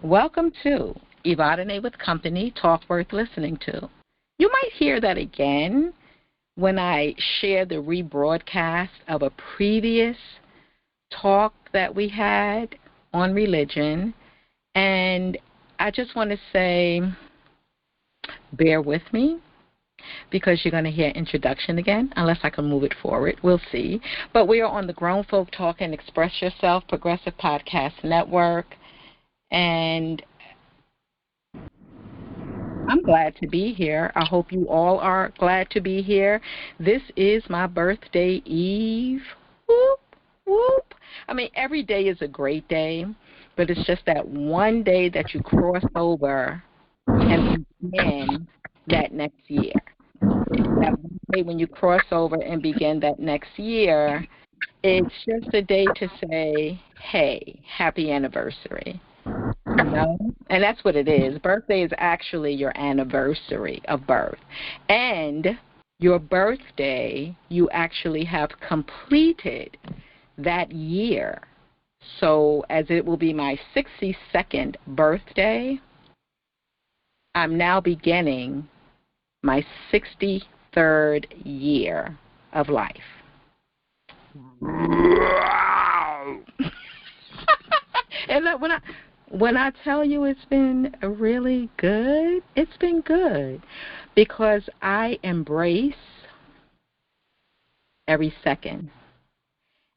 Welcome to Evadyne with Company, Talk Worth Listening to. You might hear that again when I share the rebroadcast of a previous talk that we had on religion. And I just want to say, bear with me because you're going to hear introduction again, unless I can move it forward. We'll see. But we are on the Grown Folk Talk and Express Yourself Progressive Podcast Network. And I'm glad to be here. I hope you all are glad to be here. This is my birthday eve. Whoop, whoop. I mean, every day is a great day, but it's just that one day that you cross over and begin that next year. That one day when you cross over and begin that next year, it's just a day to say, hey, happy anniversary. And that's what it is. Birthday is actually your anniversary of birth. And your birthday, you actually have completed that year. So as it will be my 62nd birthday, I'm now beginning my 63rd year of life. Wow. And when I tell you it's been really good, it's been good because I embrace every second.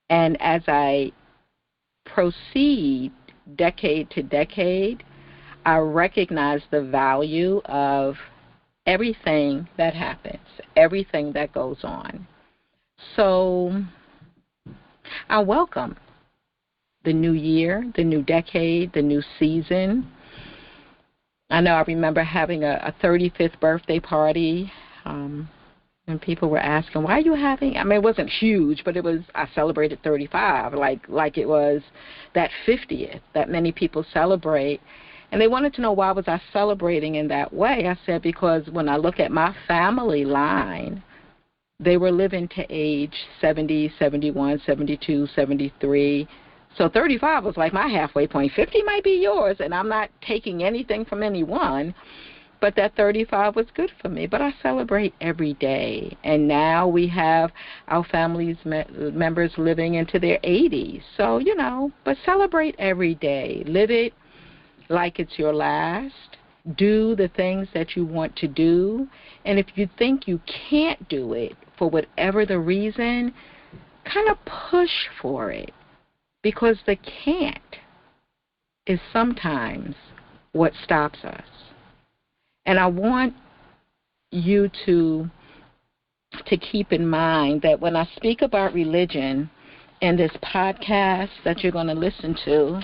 And as I proceed decade to decade, I recognize the value of everything that happens, everything that goes on. So I welcome the new year, the new decade, the new season. I know I remember having a 35th birthday party, and people were asking, why are you having, I mean, it wasn't huge, but I celebrated 35, like it was that 50th that many people celebrate. And they wanted to know why was I celebrating in that way. I said, because when I look at my family line, they were living to age 70, 71, 72, 73. So 35 was like my halfway point. 50 might be yours, and I'm not taking anything from anyone, but that 35 was good for me. But I celebrate every day. And now we have our family's members living into their 80s. So, but celebrate every day. Live it like it's your last. Do the things that you want to do. And if you think you can't do it for whatever the reason, kind of push for it. Because the can't is sometimes what stops us. And I want you to keep in mind that when I speak about religion in this podcast that you're going to listen to,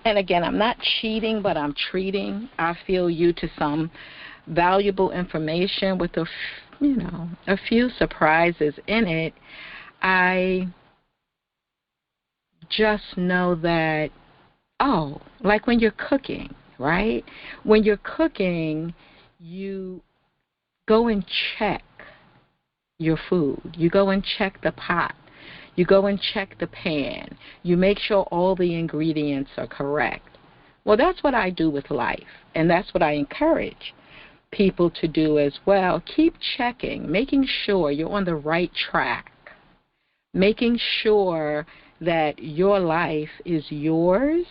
and again, I'm not cheating, but I'm treating, I feel you to some valuable information with a few surprises in it. I just know that, like when you're cooking, right? When you're cooking, you go and check your food. You go and check the pot. You go and check the pan. You make sure all the ingredients are correct. Well, that's what I do with life, and that's what I encourage people to do as well. Keep checking, making sure you're on the right track, making sure that your life is yours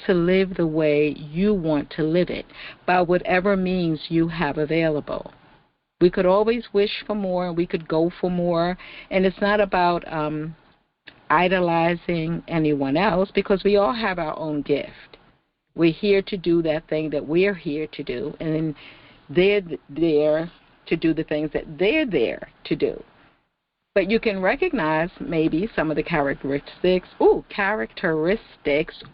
to live the way you want to live it by whatever means you have available. We could always wish for more, and we could go for more, and it's not about idolizing anyone else because we all have our own gift. We're here to do that thing that we're here to do, and then they're there to do the things that they're there to do. But you can recognize maybe some of the characteristics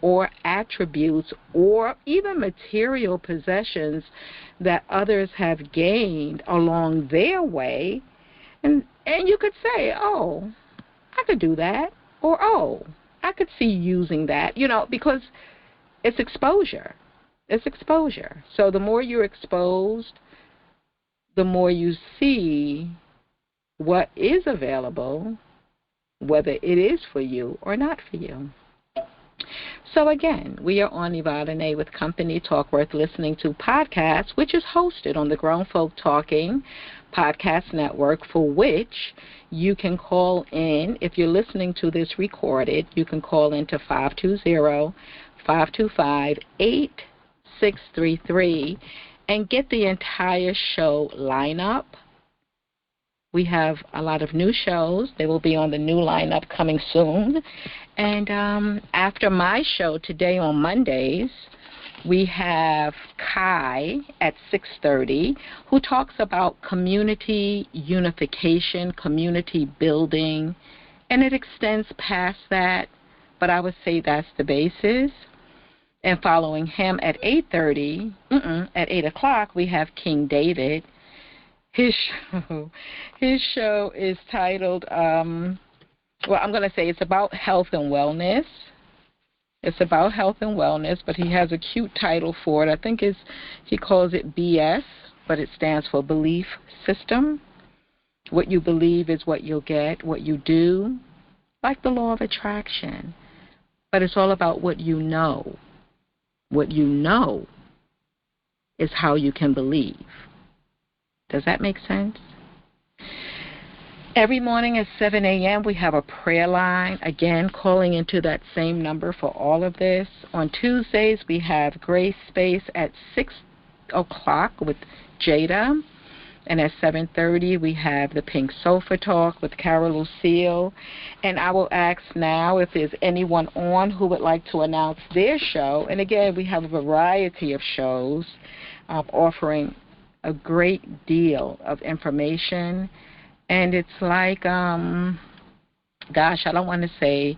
or attributes or even material possessions that others have gained along their way. And you could say, oh, I could do that. Or, oh, I could see using that, because it's exposure. It's exposure. So the more you're exposed, the more you see what is available, whether it is for you or not for you. So again, we are on Evadyne with Company Talk Worth Listening to podcast, which is hosted on the Grown Folk Talking Podcast Network, for which you can call in. If you're listening to this recorded, you can call in to 520-525-8633 and get the entire show lineup. We have a lot of new shows. They will be on the new lineup coming soon. And after my show today on Mondays, we have Kai at 6:30, who talks about community unification, community building, and it extends past that, but I would say that's the basis. And following him at 8:30, at 8 o'clock, we have King David. His show is titled, I'm going to say it's about health and wellness. It's about health and wellness, but he has a cute title for it. I think he calls it BS, but it stands for Belief System. What you believe is what you'll get, what you do, like the law of attraction. But it's all about what you know. What you know is how you can believe. Does that make sense? Every morning at 7 a.m., we have a prayer line, again, calling into that same number for all of this. On Tuesdays, we have Grace Space at 6 o'clock with Jada. And at 7:30, we have the Pink Sofa Talk with Carol Lucille. And I will ask now if there's anyone on who would like to announce their show. And again, we have a variety of shows offering a great deal of information. And it's like, I don't want to say,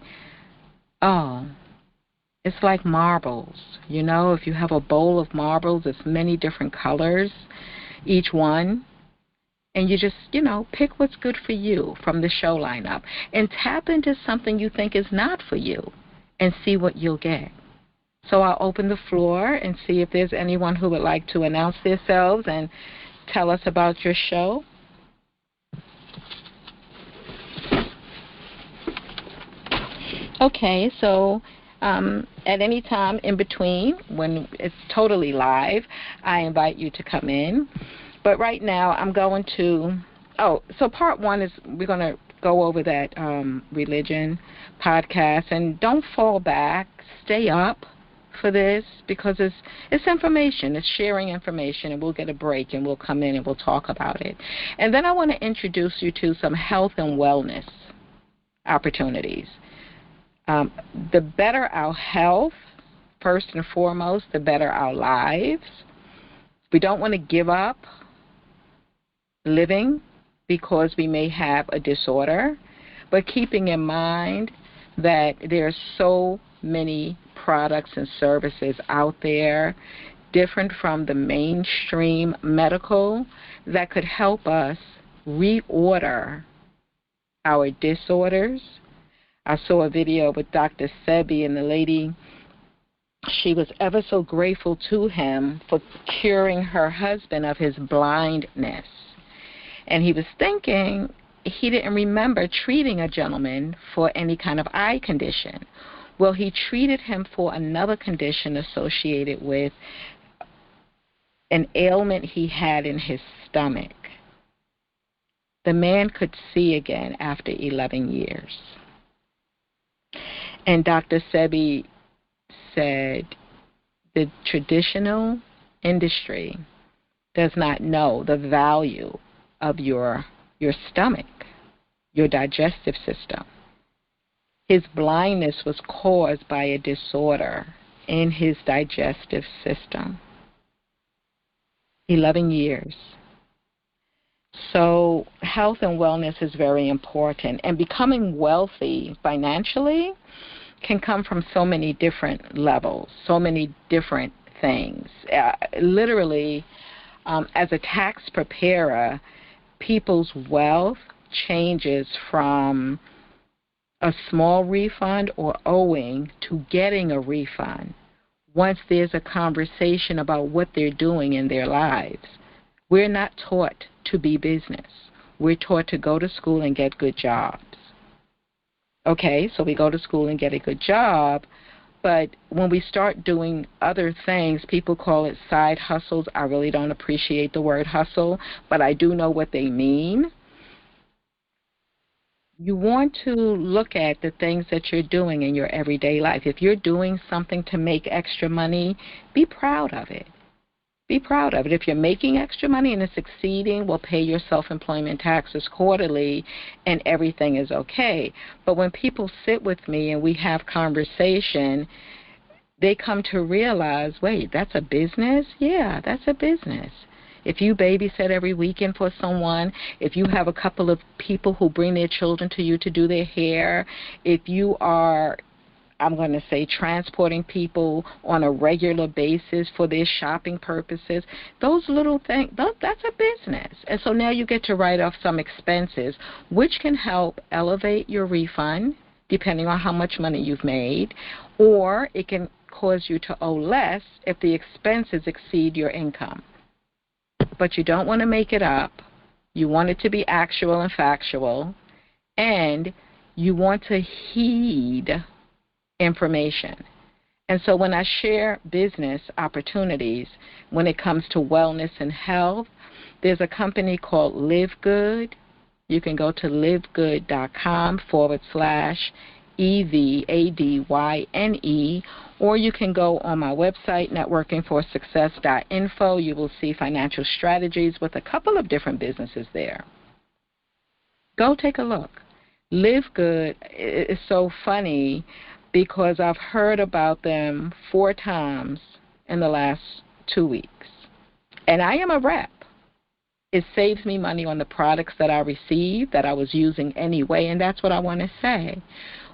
it's like marbles. You know, if you have a bowl of marbles, it's many different colors, each one. And you just, pick what's good for you from the show lineup. And tap into something you think is not for you and see what you'll get. So I'll open the floor and see if there's anyone who would like to announce themselves and tell us about your show. Okay, so at any time in between, when it's totally live, I invite you to come in. But right now I'm going to, so part one is we're going to go over that religion podcast. And don't fall back. Stay up for this because it's information. It's sharing information, and we'll get a break, and we'll come in and we'll talk about it. And then I want to introduce you to some health and wellness opportunities. The better our health, first and foremost, the better our lives. We don't want to give up living because we may have a disorder, but keeping in mind that there are so many products and services out there, different from the mainstream medical, that could help us reorder our disorders. I saw a video with Dr. Sebi, and the lady, she was ever so grateful to him for curing her husband of his blindness. And he was thinking he didn't remember treating a gentleman for any kind of eye condition. Well, he treated him for another condition associated with an ailment he had in his stomach. The man could see again after 11 years. And Dr. Sebi said the traditional industry does not know the value of your stomach, your digestive system. His blindness was caused by a disorder in his digestive system. 11 years. So health and wellness is very important. And becoming wealthy financially can come from so many different levels, so many different things. Literally, as a tax preparer, people's wealth changes from a small refund or owing to getting a refund once there's a conversation about what they're doing in their lives. We're not taught to be business. We're taught to go to school and get good jobs. Okay, so we go to school and get a good job, But when we start doing other things, people call it side hustles. I really don't appreciate the word hustle, but I do know what they mean. You want to look at the things that you're doing in your everyday life. If you're doing something to make extra money, be proud of it. Be proud of it. If you're making extra money and it's exceeding, well, pay your self-employment taxes quarterly and everything is okay. But when people sit with me and we have conversation, they come to realize, wait, that's a business? Yeah, that's a business. If you babysit every weekend for someone, if you have a couple of people who bring their children to you to do their hair, if you are, I'm going to say, transporting people on a regular basis for their shopping purposes, those little things, that's a business. And so now you get to write off some expenses, which can help elevate your refund, depending on how much money you've made, or it can cause you to owe less if the expenses exceed your income. But you don't want to make it up. You want it to be actual and factual, and you want to heed information. And so when I share business opportunities, when it comes to wellness and health, there's a company called Live Good. You can go to livegood.com/EVADYNE, or you can go on my website, networkingforsuccess.info. You will see financial strategies with a couple of different businesses there. Go take a look. Live Good is so funny because I've heard about them 4 times in the last 2 weeks. And I am a rep. It saves me money on the products that I receive that I was using anyway, and that's what I want to say.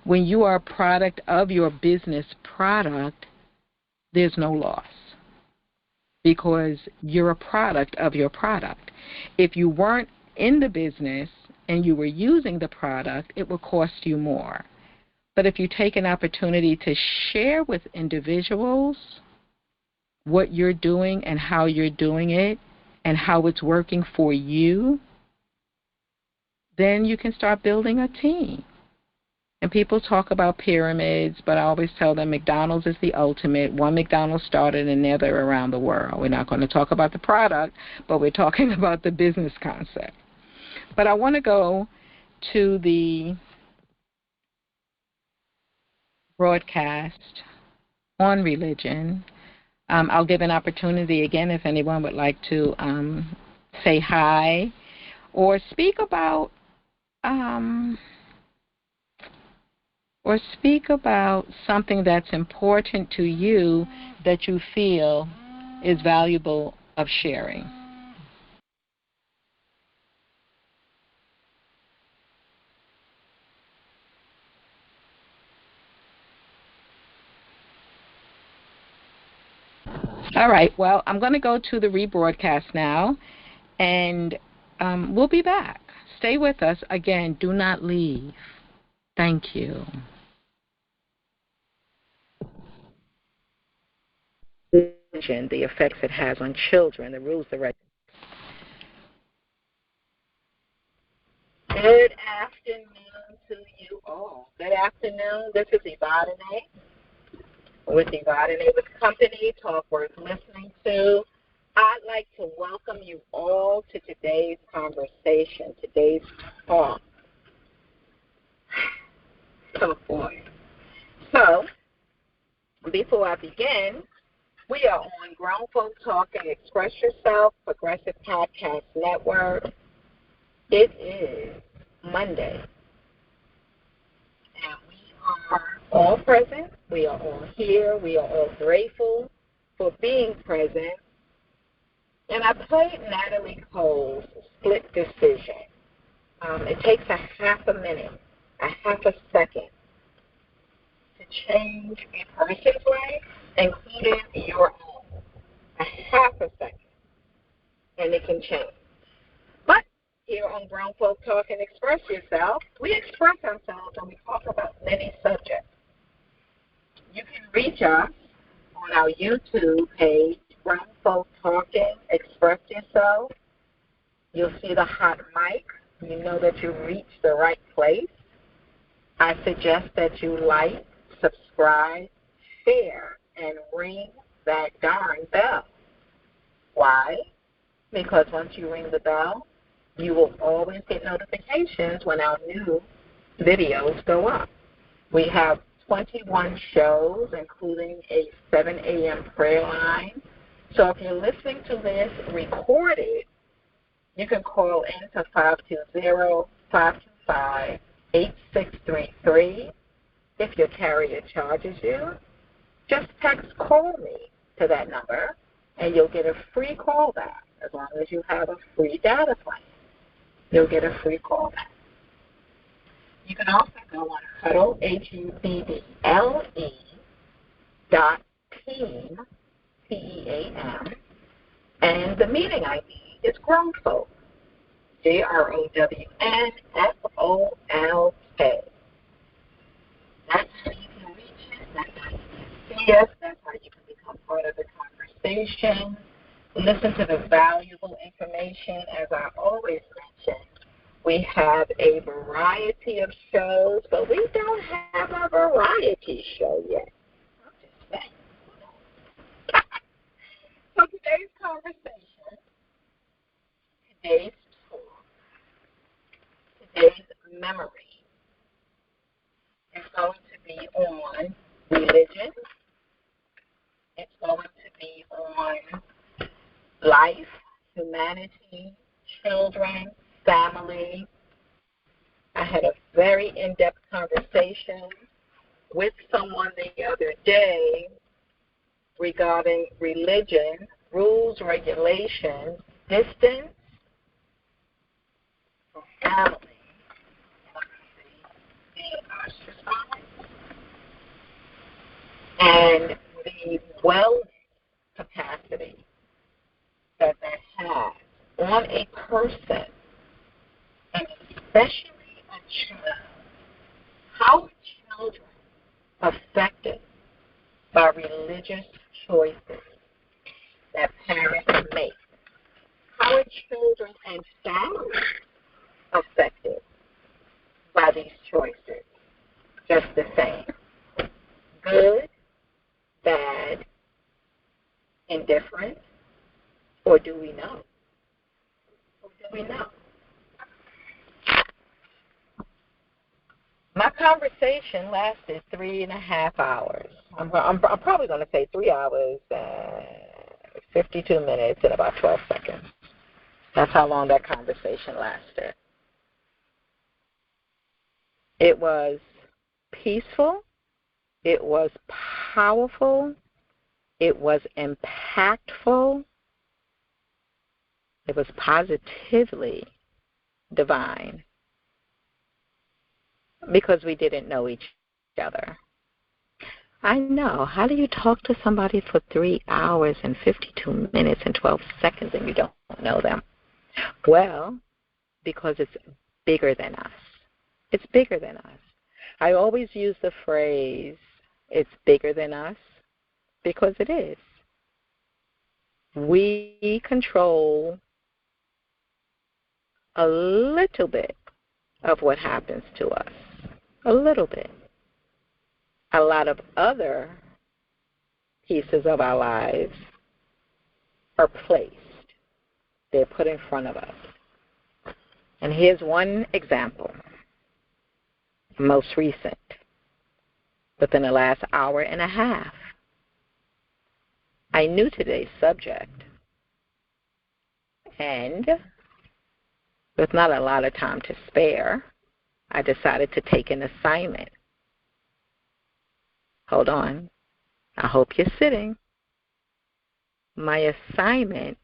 When you are a product of your business product, there's no loss because you're a product of your product. If you weren't in the business and you were using the product, it will cost you more. But if you take an opportunity to share with individuals what you're doing and how you're doing it and how it's working for you, then you can start building a team. And people talk about pyramids, but I always tell them McDonald's is the ultimate. One McDonald's started and now they're around the world. We're not going to talk about the product, but we're talking about the business concept. But I want to go to the broadcast on religion. I'll give an opportunity again if anyone would like to say hi or speak about something that's important to you that you feel is valuable of sharing. All right, well, I'm going to go to the rebroadcast now, and we'll be back. Stay with us. Again, do not leave. Thank you. The effects it has on children, the rules, the regulations. Good afternoon to you all. Good afternoon. This is Evadyne with Evadyne with Company, Talk Worth Listening To. I'd like to welcome you all to today's conversation, today's talk. Oh, boy. So, before I begin, we are on Grown Folk Talking Express Yourself, Progressive Podcast Network. It is Monday, and we are all present. We are all here. We are all grateful for being present. And I played Natalie Cole's Split Decision. It takes a half a minute, a half a second to change a person's life, including your own. A half a second, and it can change. But here on Grown Folk Talk and Express Yourself, we express ourselves and we talk about many subjects. You can reach us on our YouTube page, Grown Folk Talking Express Yourself. You'll see the hot mic. You know that you reached the right place. I suggest that you like, subscribe, share and ring that darn bell. Why? Because once you ring the bell, you will always get notifications when our new videos go up. We have 21 shows, including a 7 a.m. prayer line. So if you're listening to this recorded, you can call in to 520-525-8633. If your carrier charges you, just text "call me" to that number, and you'll get a free call back as long as you have a free data plan. You'll get a free call back. You can also go on Huddle, HUDDLE .team, TEAM, and the meeting ID is Grown Folk, GROWNFOLK. That's how you can reach us. That's how you can see us. That's how you can become part of the conversation. Listen to the valuable information. As I always mention, we have a variety of shows, but we don't have a variety show yet. I'm just saying. So today's conversation, today's talk, today's memory is going to be on religion. It's going to be on life, humanity, children, family. I had a very in-depth conversation with someone the other day regarding religion, rules, regulations, distance, from family, being ostracized, and the wellness capacity that has on a person, and especially a child. How are children affected by religious choices that parents make? How are children and families affected by these choices? Just the same. Good, bad, indifferent, or do we know? Or do we know? My conversation lasted 3.5 hours. I'm probably going to say 3 hours, 52 minutes, and about 12 seconds. That's how long that conversation lasted. It was peaceful. It was powerful. It was impactful. It was positively divine because we didn't know each other. I know. How do you talk to somebody for 3 hours and 52 minutes and 12 seconds and you don't know them? Well, because it's bigger than us. It's bigger than us. I always use the phrase, it's bigger than us, because it is. We control a little bit of what happens to us. A little bit. A lot of other pieces of our lives are placed. They're put in front of us. And here's one example, most recent, within the last hour and a half. I knew today's subject, and with not a lot of time to spare, I decided to take an assignment. Hold on. I hope you're sitting. My assignment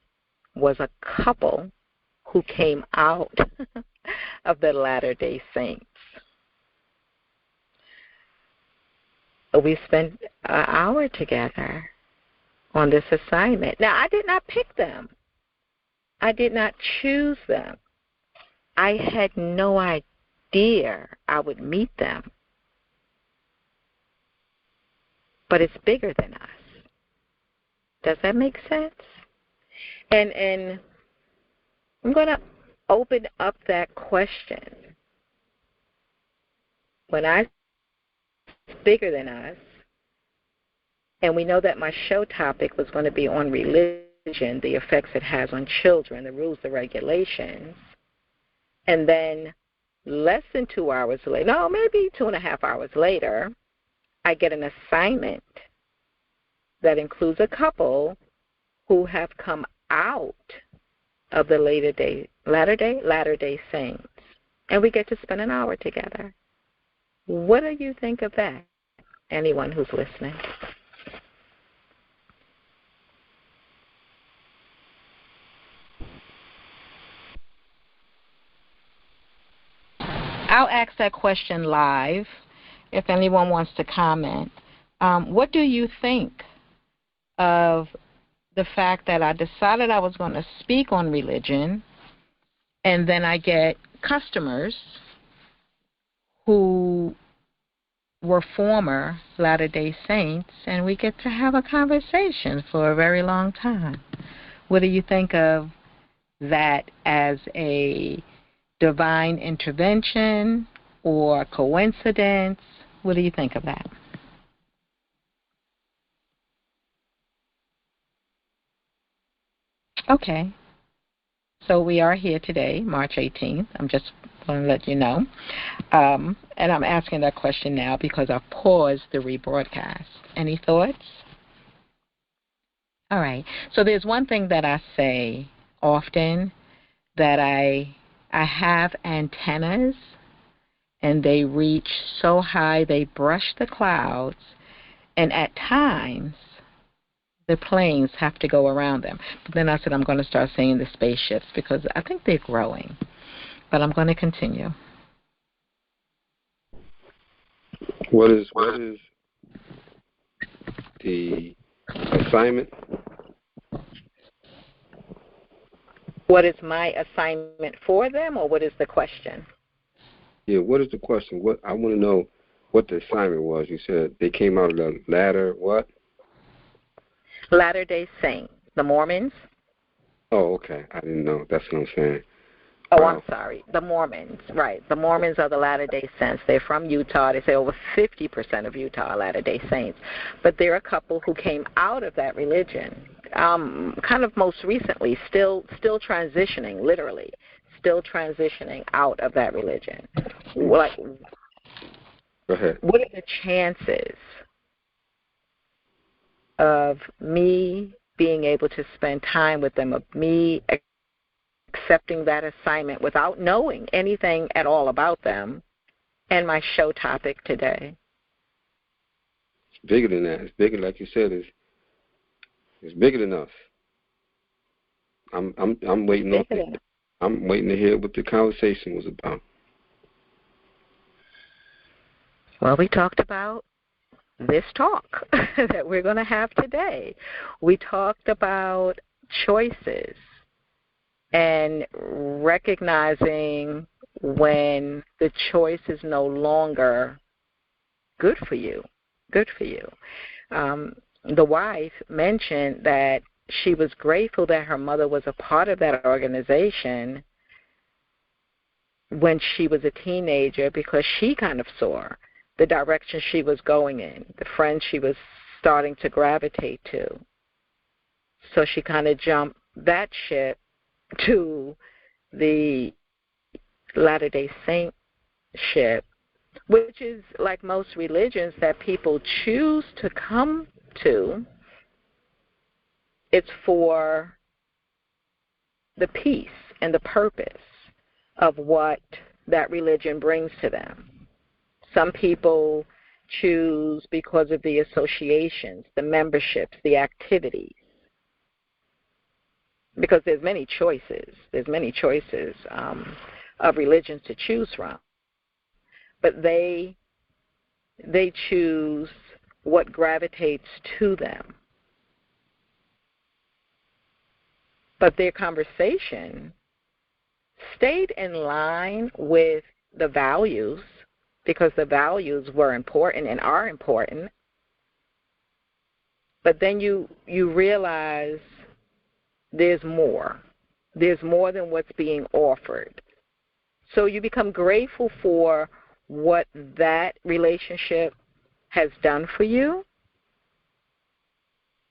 was a couple who came out of the Latter-day Saints. We spent an hour together on this assignment. Now, I did not pick them. I did not choose them. I had no idea I would meet them. But it's bigger than us. Does that make sense? And I'm going to open up that question. When I say it's bigger than us, And we know that my show topic was going to be on religion, the effects it has on children, the rules, the regulations. And then less than 2 hours later, no, maybe 2.5 hours later, I get an assignment that includes a couple who have come out of the Latter-day Saints. And we get to spend an hour together. What do you think of that, anyone who's listening? I'll ask that question live if anyone wants to comment. What do you think of the fact that I decided I was going to speak on religion, and then I get customers who were former Latter-day Saints, and we get to have a conversation for a very long time? What do you think of that as a divine intervention or coincidence? What do you think of that? Okay. So we are here today, March 18th. I'm just going to let you know. And I'm asking that question now because I've paused the rebroadcast. Any thoughts? All right. So there's one thing that I say often, that I have antennas, and they reach so high they brush the clouds, and at times the planes have to go around them. But then I said I'm going to start saying the spaceships because I think they're growing. But I'm going to continue. What is the assignment? What is my assignment for them, or what is the question? Yeah, what is the question? What I want to know what the assignment was. You said they came out of the ladder, what? Latter-day Saints, the Mormons. Oh, okay. I didn't know. That's what I'm saying. Oh, Wow. I'm sorry. The Mormons, right. The Mormons are the Latter-day Saints. They're from Utah. They say over 50% of Utah are Latter-day Saints. But there are a couple who came out of that religion, kind of most recently, still transitioning, literally, still transitioning out of that religion. Go ahead. What are the chances of me being able to spend time with them, of me accepting that assignment without knowing anything at all about them, and my show topic today? It's bigger than that. It's bigger, like you said. It's bigger than us. I'm waiting on it. I'm waiting to hear what the conversation was about. Well, we talked about this talk that we're going to have today. We talked about choices and recognizing when the choice is no longer good for you. The wife mentioned that she was grateful that her mother was a part of that organization when she was a teenager, because she kind of saw the direction she was going in, the friends she was starting to gravitate to. So she kind of jumped that ship to the Latter-day Saint ship, which is like most religions that people choose to come to. It's for the peace and the purpose of what that religion brings to them. Some people choose because of the associations, the memberships, the activities, because there's many choices. There's many choices of religions to choose from. But they choose what gravitates to them. But their conversation stayed in line with the values, because the values were important and are important. But then you realize there's more. There's more than what's being offered. So you become grateful for what that relationship has done for you.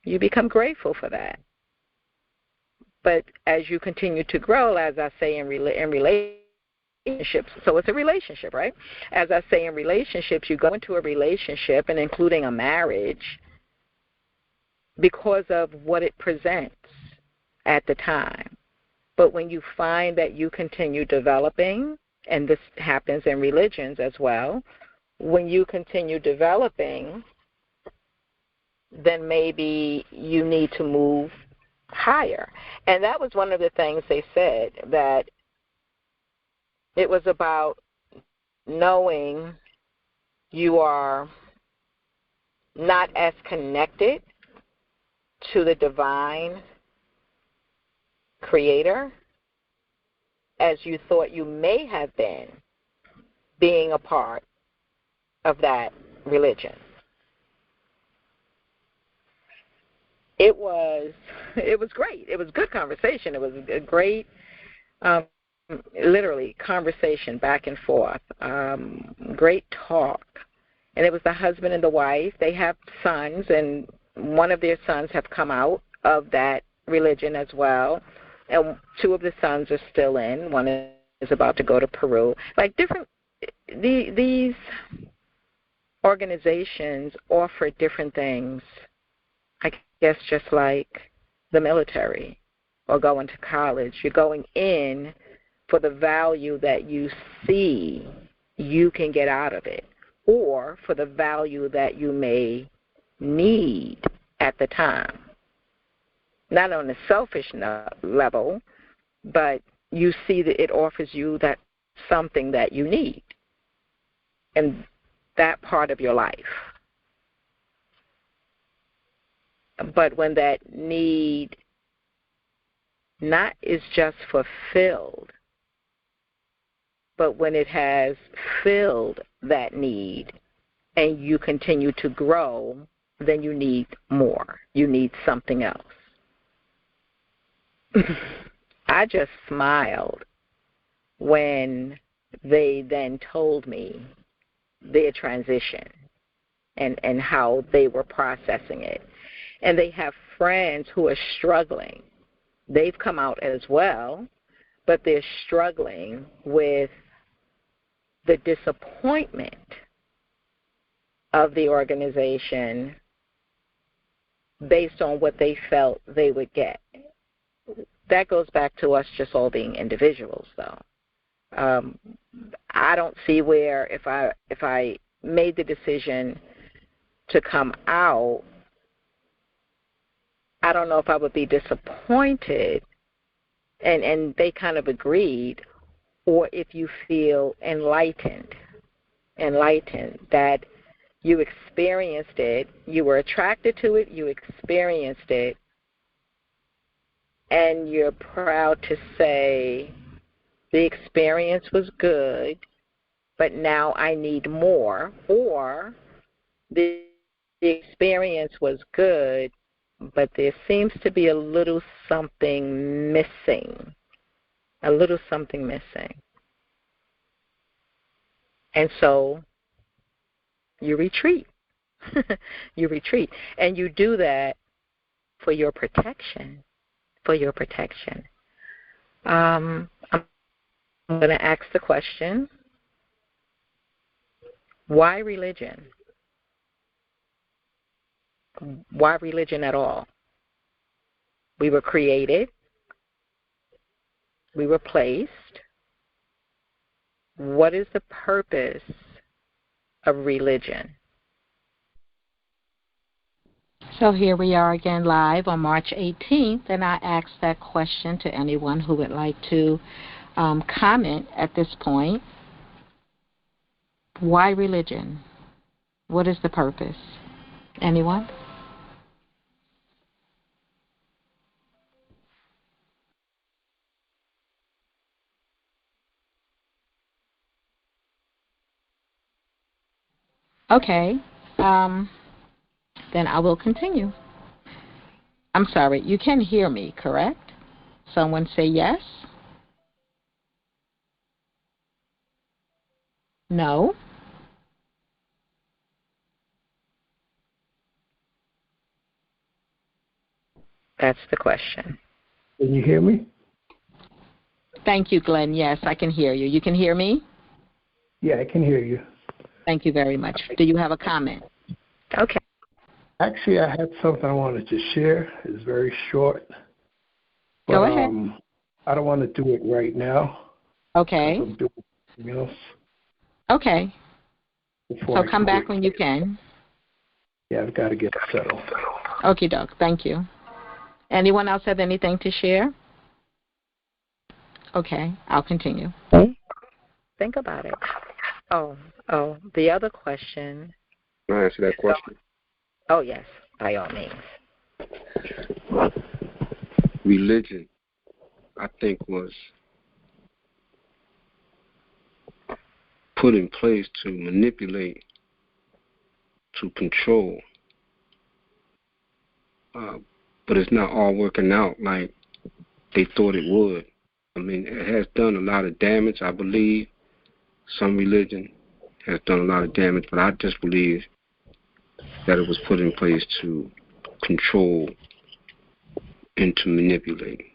You become grateful for that. But as you continue to grow, as I say in relationships, so it's a relationship, right? As I say in relationships, you go into a relationship, and including a marriage, because of what it presents at the time. But when you find that you continue developing, and this happens in religions as well, when you continue developing, then maybe you need to move higher. And that was one of the things they said, that it was about knowing you are not as connected to the divine creator as you thought you may have been being a part of that religion. It was great. It was good conversation. It was a great, literally, conversation back and forth. Great talk. And it was the husband and the wife. They have sons, and one of their sons have come out of that religion as well. And two of the sons are still in. One is about to go to Peru. Like these organizations offer different things. I guess just like the military or going to college. You're going in for the value that you see you can get out of it, or for the value that you may need at the time. Not on a selfish level, but you see that it offers you that something that you need in that part of your life. But when that need not is just fulfilled, but when it has filled that need and you continue to grow, then you need more. You need something else. I just smiled when they then told me their transition and how they were processing it. And they have friends who are struggling. They've come out as well, but they're struggling with the disappointment of the organization based on what they felt they would get. That goes back to us just all being individuals, though. I don't see where if I made the decision to come out, I don't know if I would be disappointed, and they kind of agreed, or if you feel enlightened that you experienced it, you were attracted to it, you experienced it, and you're proud to say the experience was good, but now I need more, or the experience was good, but there seems to be a little something missing, And so you retreat. You retreat. And you do that for your protection, I'm going to ask the question, why religion? Why religion at all? We were created. We were placed. What is the purpose of religion? So here we are again live on March 18th, and I asked that question to anyone who would like to comment at this point. Why religion? What is the purpose? Anyone? Okay. Then I will continue. I'm sorry, you can hear me, correct? Someone say yes? No? That's the question. Can you hear me? Thank you, Glenn. Yes, I can hear you. You can hear me? Yeah, I can hear you. Thank you very much. Do you have a comment? Okay. Actually, I had something I wanted to share. It's very short. But, Go ahead. I don't want to do it right now. Okay. I'm doing something else. Okay. So come back when you can. Yeah, I've got to get settled. Okie doke. Thank you. Anyone else have anything to share? Okay, I'll continue. Think about it. Oh, the other question. Can I answer that question? Oh, yes, by all means. Religion, I think, was put in place to manipulate, to control. But it's not all working out like they thought it would. I mean, it has done a lot of damage, I believe. Some religion has done a lot of damage, but I just believe that it was put in place to control and to manipulate.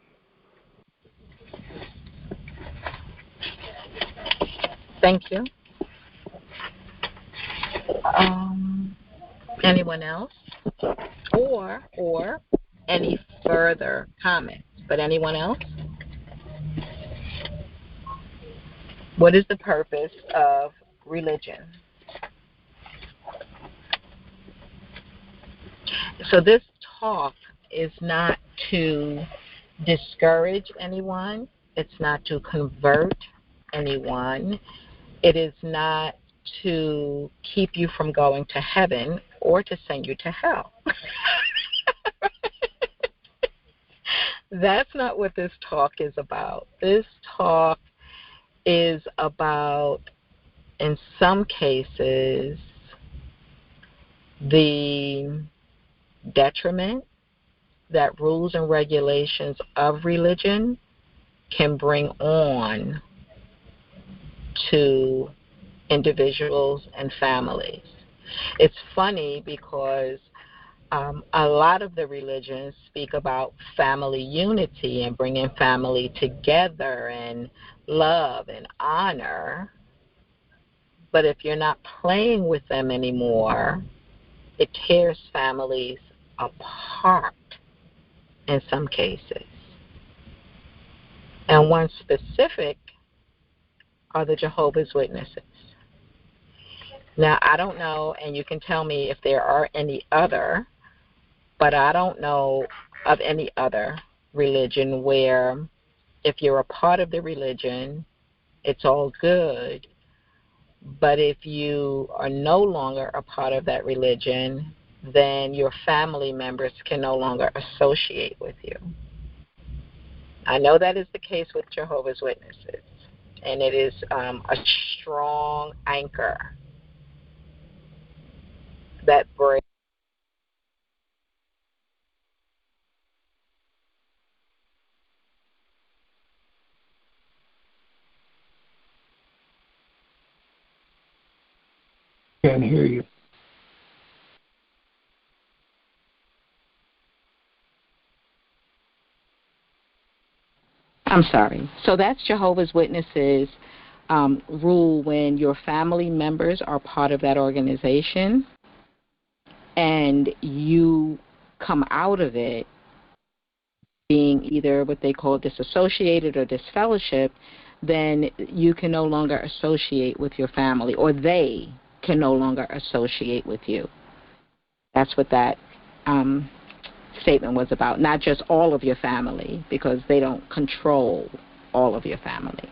Thank you. Anyone else? Or any further comments? But anyone else? What is the purpose of religion? So this talk is not to discourage anyone. It's not to convert anyone. It is not to keep you from going to heaven or to send you to hell. That's not what this talk is about. This talk is about, in some cases, the detriment that rules and regulations of religion can bring on to individuals and families. It's funny because a lot of the religions speak about family unity and bringing family together and love and honor. But if you're not playing with them anymore, it tears families apart in some cases. And one specific are the Jehovah's Witnesses. Now, I don't know, and you can tell me if there are any other, but I don't know of any other religion where if you're a part of the religion, it's all good. But if you are no longer a part of that religion, then your family members can no longer associate with you. I know that is the case with Jehovah's Witnesses, and it is a strong anchor that breaks. Can't hear you. I'm sorry. So that's Jehovah's Witnesses rule when your family members are part of that organization and you come out of it being either what they call disassociated or disfellowship, then you can no longer associate with your family, or they can no longer associate with you. That's what that statement was about. Not just all of your family, because they don't control all of your family.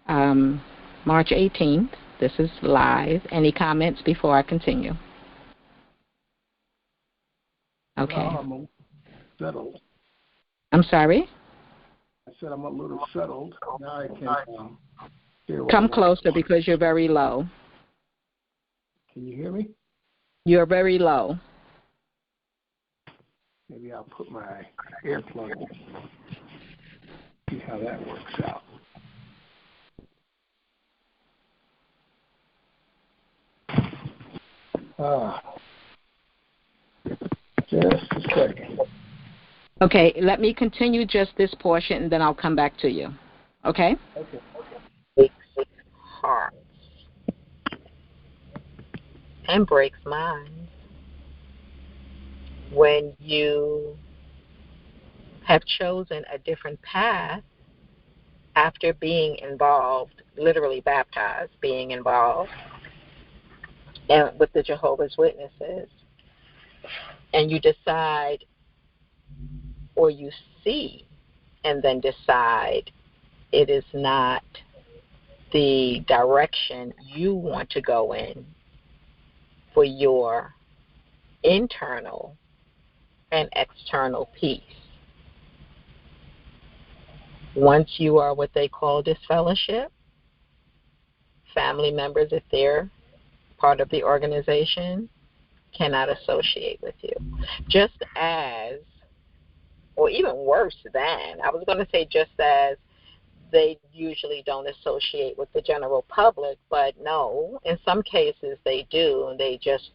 March 18th, this is live. Any comments before I continue? Okay. I'm a little settled. I'm sorry? I said I'm a little settled. Now I can hear what Come closer because you're very low. Can you hear me? You're very low. Maybe I'll put my earplug in. See how that works out. Just a second. Okay, let me continue just this portion, and then I'll come back to you. Okay? Breaks hearts and breaks minds when you have chosen a different path after being involved, literally baptized, being involved and with the Jehovah's Witnesses, and you decide, or you see and then decide it is not the direction you want to go in for your internal and external peace. Once you are what they call disfellowship, family members, if they're part of the organization, cannot associate with you. Just as, or even worse than, I was going to say just as they usually don't associate with the general public, but no, in some cases they do, and they just,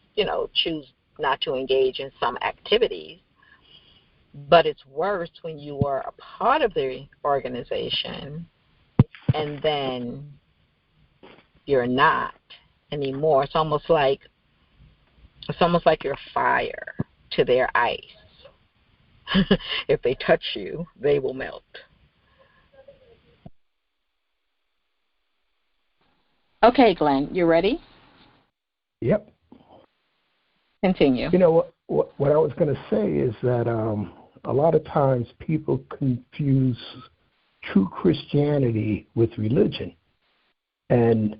choose not to engage in some activities. But it's worse when you are a part of the organization and then you're not anymore. It's almost like you're fire to their ice. If they touch you, they will melt. Okay, Glenn, you ready? Yep. Continue. You know, what I was going to say is that a lot of times people confuse true Christianity with religion. And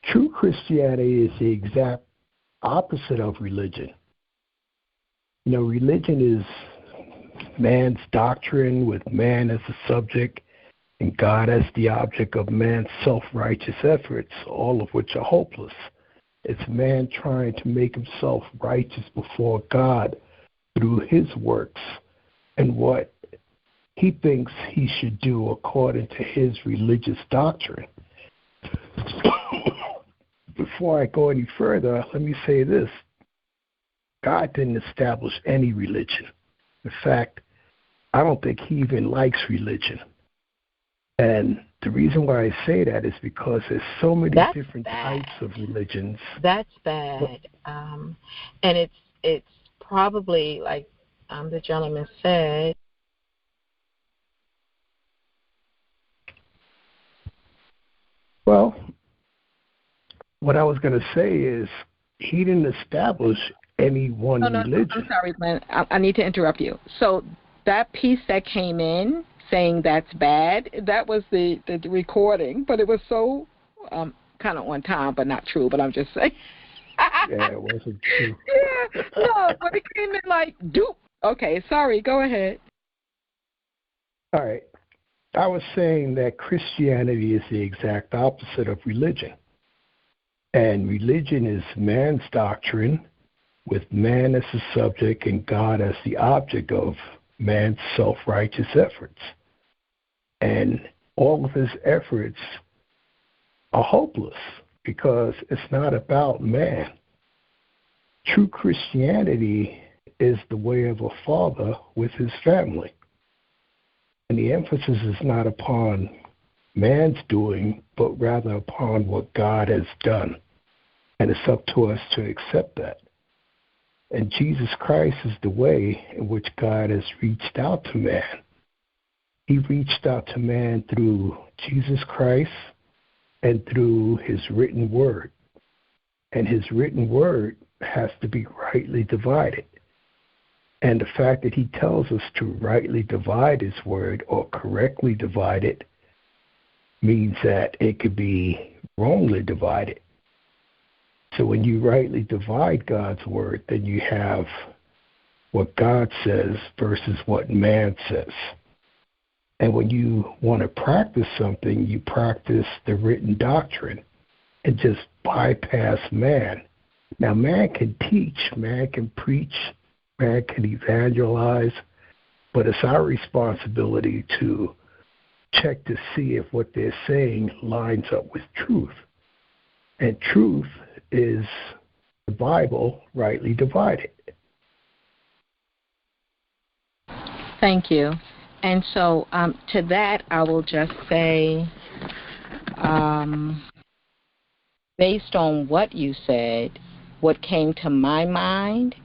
true Christianity is the exact opposite of religion. Religion is man's doctrine with man as the subject and God as the object of man's self-righteous efforts, all of which are hopeless. It's man trying to make himself righteous before God through his works and what he thinks he should do according to his religious doctrine. Before I go any further, let me say this. God didn't establish any religion. In fact, I don't think he even likes religion. And the reason why I say that is because there's so many different types of religions. That's bad. And it's probably, like the gentleman said, well, what I was going to say is he didn't establish any one religion. I'm sorry, Glenn. I need to interrupt you. So that piece that came in saying that's bad, that was the recording, but it was so kind of on time, but not true, but I'm just saying. Yeah, it wasn't true. Yeah, no, but it came in like, doop. Okay, sorry, go ahead. All right. I was saying that Christianity is the exact opposite of religion. And religion is man's doctrine with man as the subject and God as the object of man's self-righteous efforts. And all of his efforts are hopeless because it's not about man. True Christianity is the way of a father with his family. And the emphasis is not upon man's doing, but rather upon what God has done. And it's up to us to accept that. And Jesus Christ is the way in which God has reached out to man. He reached out to man through Jesus Christ and through his written word. And his written word has to be rightly divided. And the fact that he tells us to rightly divide his word or correctly divide it means that it could be wrongly divided. So when you rightly divide God's word, then you have what God says versus what man says. And when you want to practice something, you practice the written doctrine and just bypass man. Now, man can teach, man can preach, man can evangelize, but it's our responsibility to check to see if what they're saying lines up with truth. And truth is the Bible rightly divided. Thank you. And so to that, I will just say, based on what you said, what came to my mind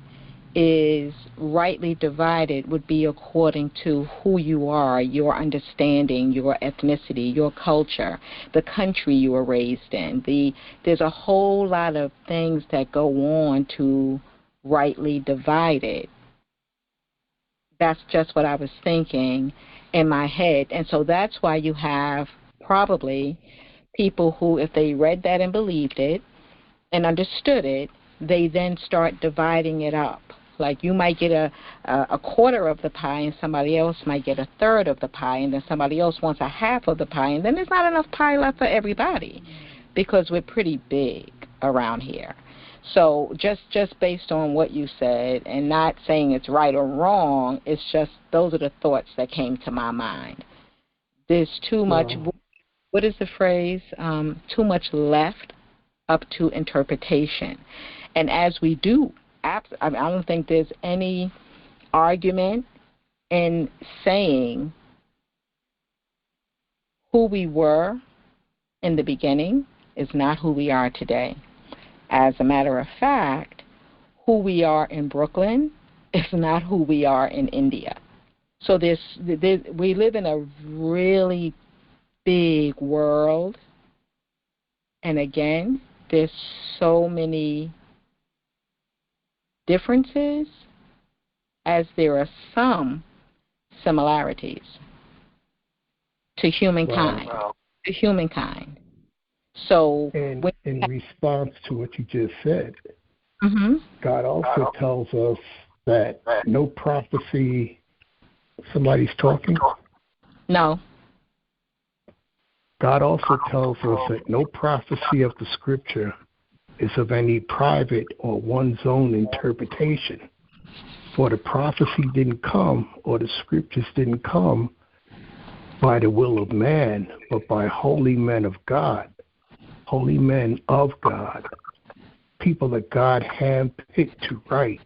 is rightly divided would be according to who you are, your understanding, your ethnicity, your culture, the country you were raised in. There's a whole lot of things that go on to rightly divide it. That's just what I was thinking in my head. And so that's why you have probably people who, if they read that and believed it and understood it, they then start dividing it up. Like you might get a quarter of the pie and somebody else might get a third of the pie, and then somebody else wants a half of the pie, and then there's not enough pie left for everybody because we're pretty big around here. So just based on what you said, and not saying it's right or wrong, it's just those are the thoughts that came to my mind. There's too much, what is the phrase? Too much left up to interpretation. And as we do, I don't think there's any argument in saying who we were in the beginning is not who we are today. As a matter of fact, who we are in Brooklyn is not who we are in India. So we live in a really big world, and again, there's so many differences as there are some similarities to humankind. Wow. To humankind. So, and in response to what you just said, mm-hmm. God also tells us that no prophecy. Somebody's talking? No. God also tells us that no prophecy of the Scripture is of any private or one's own interpretation. For the prophecy didn't come, or the Scriptures didn't come by the will of man, but by holy men of God, holy men of God, people that God handpicked to write.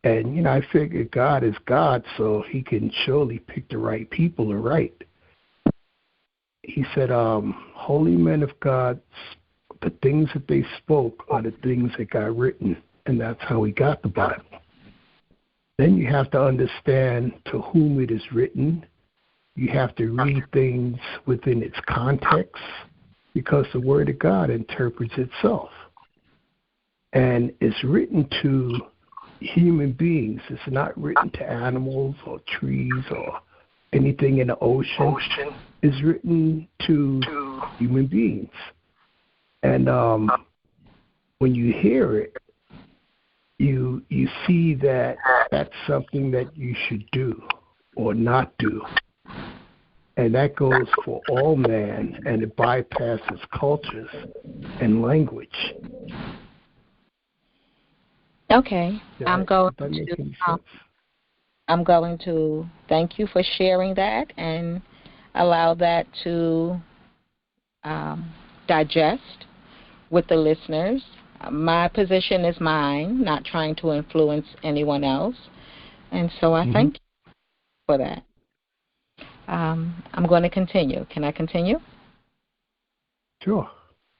And, I figure God is God, so he can surely pick the right people to write. He said, holy men of God, the things that they spoke are the things that got written, and that's how we got the Bible. Then you have to understand to whom it is written. You have to read things within its context, because the Word of God interprets itself. And it's written to human beings. It's not written to animals or trees or anything in the ocean. It's written to human beings. And when you hear it, you see that that's something that you should do or not do. And that goes for all man, and it bypasses cultures and language. Okay, I'm going to thank you for sharing that and allow that to digest with the listeners. My position is mine, not trying to influence anyone else, and so I thank you for that. I'm going to continue. Can I continue? Sure.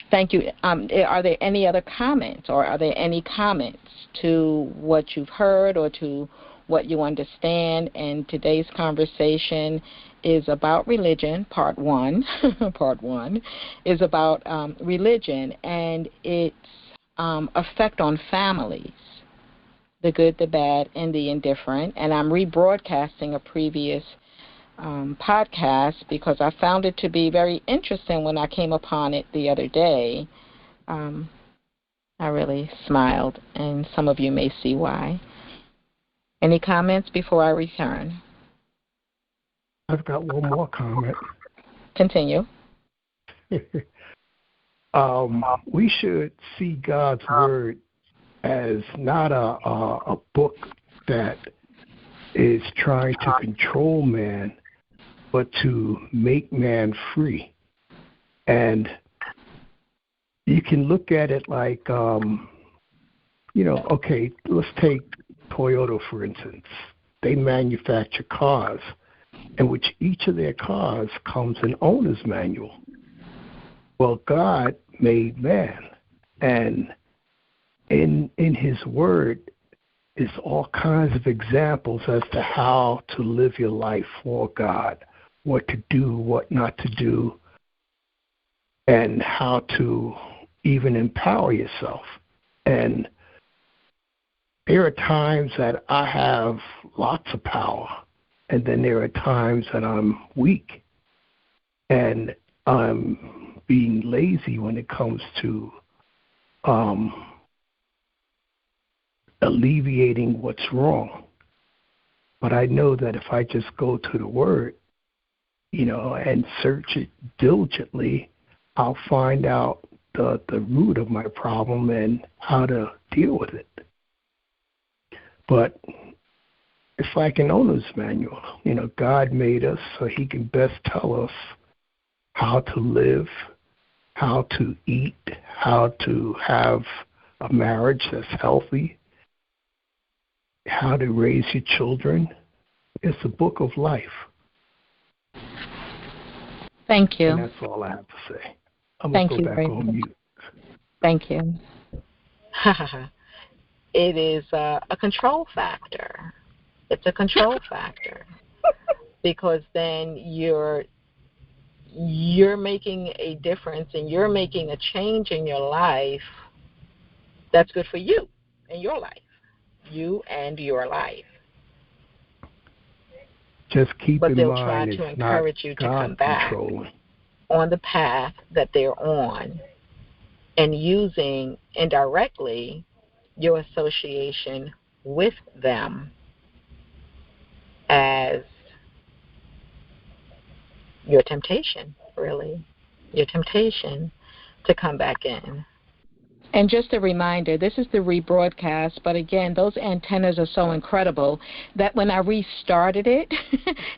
Thank you. Are there any other comments, or are there any comments to what you've heard or to what you understand? And today's conversation is about religion, part one. Part one is about religion and its effect on families, the good, the bad, and the indifferent. And I'm rebroadcasting a previous podcast because I found it to be very interesting when I came upon it the other day. I really smiled, and some of you may see why. Any comments before I return? I've got one more comment. Continue. We should see God's Word as not a book that is trying to control man, but to make man free. And you can look at it like, okay, let's take Toyota, for instance. they manufacture cars, in which each of their cars comes an owner's manual. Well, God made man, and in his word is all kinds of examples as to how to live your life for God, what to do, what not to do, and how to even empower yourself. And there are times that I have lots of power, and then there are times that I'm weak, and I'm being lazy when it comes to alleviating what's wrong. But I know that if I just go to the Word, and search it diligently, I'll find out the root of my problem and how to deal with it. But it's like an owner's manual. God made us so he can best tell us how to live, how to eat, how to have a marriage that's healthy, how to raise your children. It's a book of life. Thank you. And that's all I have to say. I'm going to go back on mute. Thank you. It is a control factor. It's a control factor because then you're making a difference and you're making a change in your life that's good for you and your life, you and your life. Just keep but in they'll mind try to it's encourage not you to God come back controlling. on the path that they're on and using indirectly your association with them as your temptation, really, your temptation to come back in. And just a reminder, this is the rebroadcast, but again, those antennas are so incredible that when I restarted it,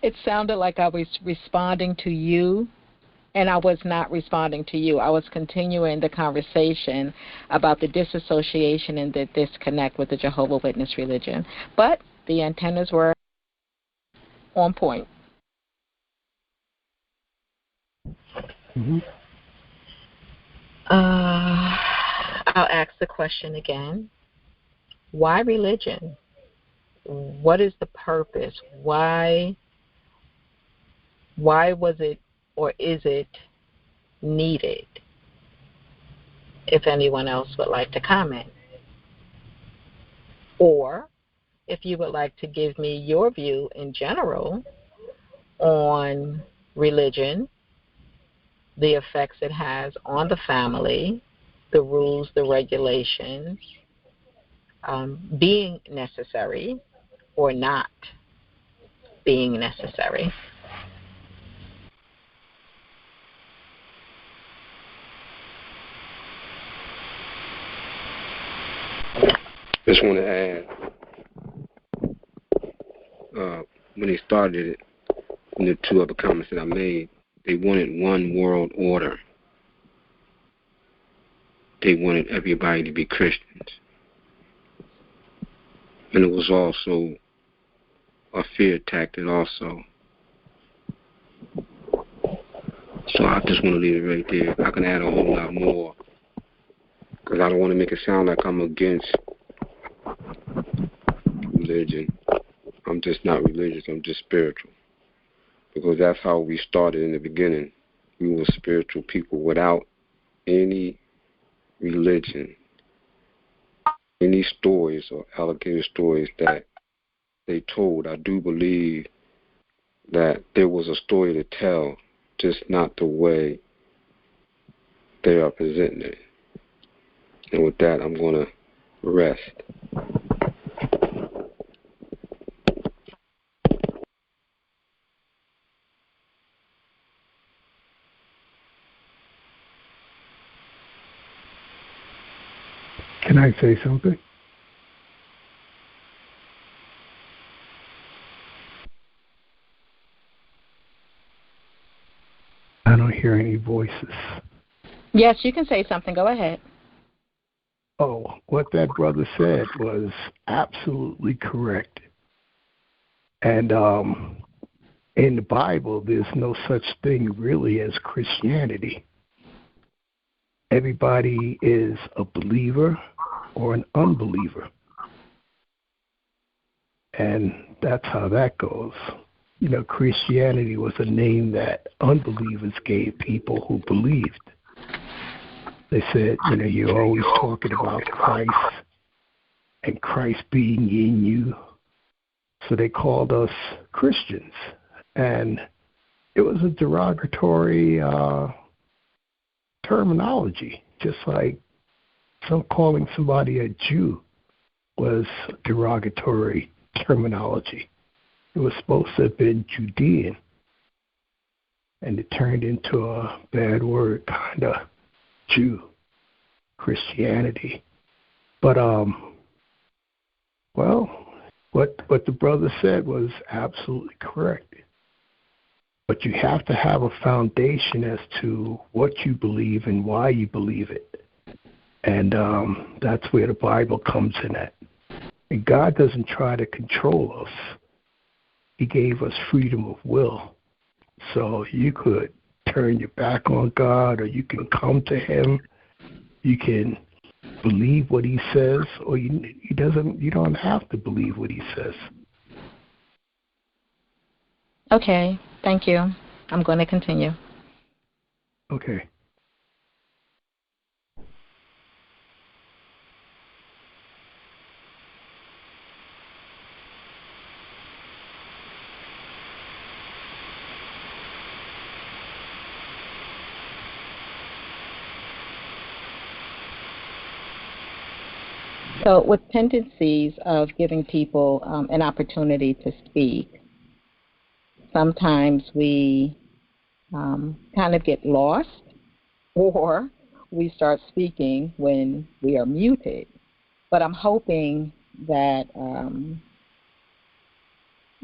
it sounded like I was responding to you, and I was not responding to you. I was continuing the conversation about the disassociation and the disconnect with the Jehovah's Witness religion. But the antennas were on point. Mm-hmm. I'll ask the question again. Why religion? What is the purpose? Why was it or is it needed? If anyone else would like to comment. Or if you would like to give me your view in general on religion, the effects it has on the family, the rules, the regulations, being necessary or not being necessary. Just want to add, when they started it, in the two other comments that I made, they wanted one world order. They wanted everybody to be Christians. And it was also a fear tactic also. So I just want to leave it right there. I can add a whole lot more because I don't want to make it sound like I'm against religion. I'm just not religious. I'm just spiritual. Because that's how we started in the beginning. We were spiritual people without any religion, any stories or alligator stories that they told. I do believe that there was a story to tell, just not the way they are presenting it. And with that, I'm going to rest. Can I say something? I don't hear any voices. Yes, you can say something. Go ahead. Oh, what that brother said was absolutely correct. And in the Bible, there's no such thing really as Christianity. Everybody is a believer or an unbeliever. And that's how that goes. You know, Christianity was a name that unbelievers gave people who believed. They said, you know, you're always talking about Christ and Christ being in you. So they called us Christians. And it was a derogatory terminology, just like calling somebody a Jew was derogatory terminology. It was supposed to have been Judean, and it turned into a bad word, kind of Jew, Christianity. But well, what the brother said was absolutely correct. But you have to have a foundation as to what you believe and why you believe it. And that's where the Bible comes in at. And God doesn't try to control us. He gave us freedom of will. So you could turn your back on God, or you can come to him. You can believe what he says, or you don't have to believe what he says. Okay, thank you. I'm going to continue. Okay. So with tendencies of giving people an opportunity to speak, sometimes we kind of get lost, or we start speaking when we are muted. But I'm hoping that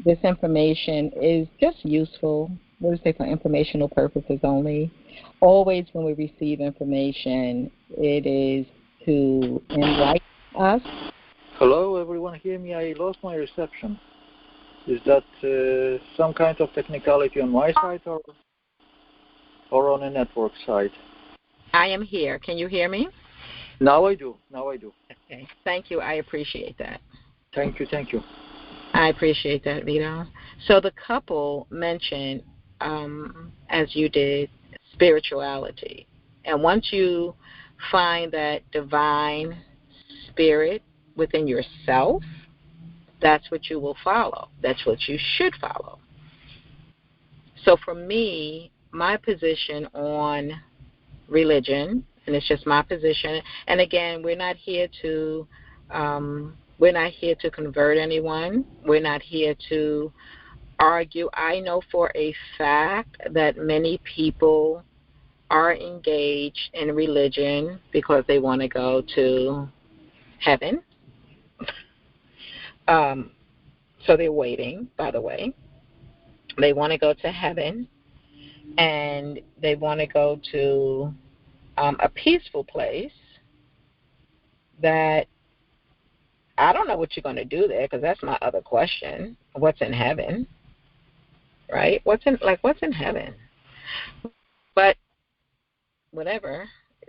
this information is just useful. What do we say, for informational purposes only? Always when we receive information, it is to enlighten us. Hello, everyone hear me? I lost my reception. Is that some kind of technicality on my side or on a network side? I am here. Can you hear me? Now I do. Okay. Thank you. I appreciate that. Thank you. I appreciate that, Vito. So the couple mentioned, as you did, spirituality. And once you find that divine spirit within yourself, that's what you will follow. That's what you should follow. So for me, my position on religion, and it's just my position, and again, we're not here to convert anyone. We're not here to argue. I know for a fact that many people are engaged in religion because they want to go to heaven. So they're waiting, by the way. They want to go to heaven, and they want to go to a peaceful place that I don't know what you're going to do there, because that's my other question. What's in heaven, right? What's in heaven? But whatever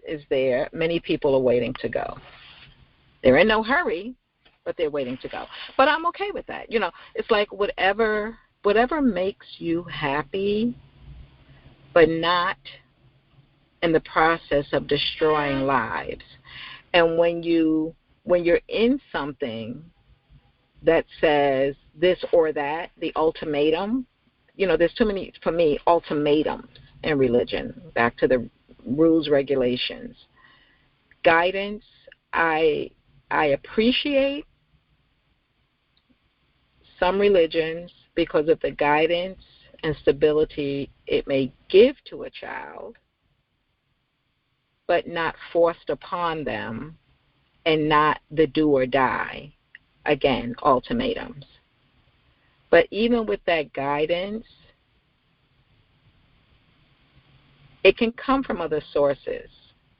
is there, many people are waiting to go. They're in no hurry, but they're waiting to go. But I'm okay with that. You know, it's like whatever makes you happy, but not in the process of destroying lives. And when you're in something that says this or that, the ultimatum, you know, there's too many, for me, ultimatums in religion. Back to the rules, regulations. Guidance, I appreciate some religions because of the guidance and stability it may give to a child, but not forced upon them, and not the do or die. Again, ultimatums. But even with that guidance, it can come from other sources.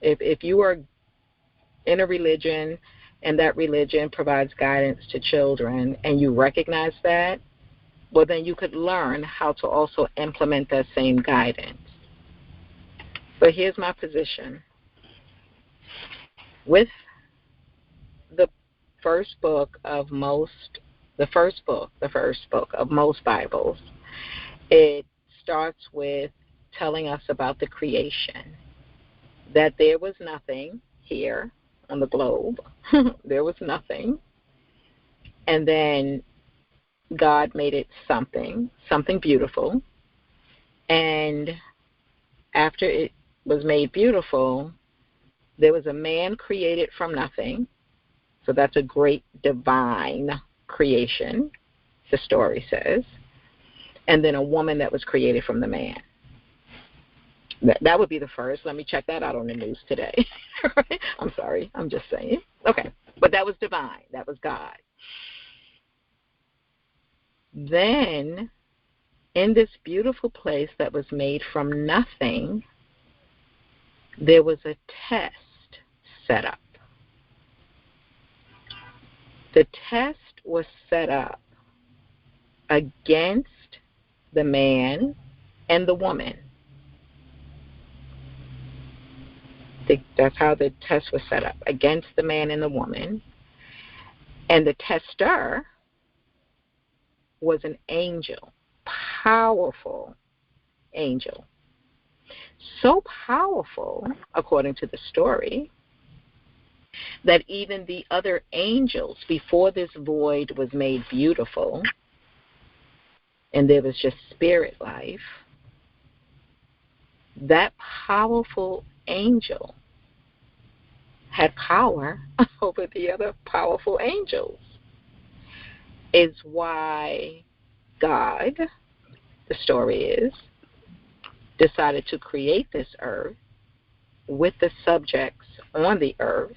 If you are in a religion and that religion provides guidance to children and you recognize that, well, then you could learn how to also implement that same guidance. But here's my position. With the first book of most Bibles, it starts with telling us about the creation, that there was nothing here on the globe. There was nothing. And then God made it something beautiful. And after it was made beautiful, there was a man created from nothing. So that's a great divine creation, the story says. And then a woman that was created from the man. That would be the first. Let me check that out on the news today. I'm sorry. I'm just saying. Okay. But that was divine. That was God. Then, in this beautiful place that was made from nothing, there was a test set up. The test was set up against the man and the woman. That's how the test was set up, against the man and the woman. And the tester was an angel, powerful angel. So powerful, according to the story, that even the other angels, before this void was made beautiful, and there was just spirit life, that powerful angel had power over the other powerful angels. Is why God, the story is, decided to create this earth with the subjects on the earth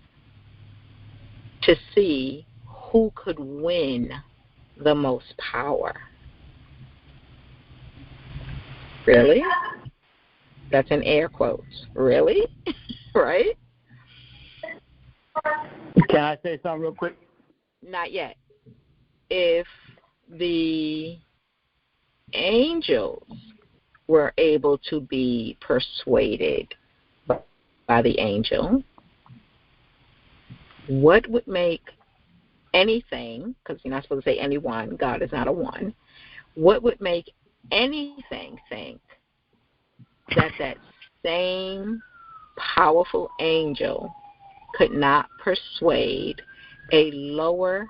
to see who could win the most power. Really? That's in air quotes. Really? Right? Can I say something real quick? Not yet. If the angels were able to be persuaded by the angel, what would make anything, because you're not supposed to say anyone, God is not a one, what would make anything think that same powerful angel could not persuade a lower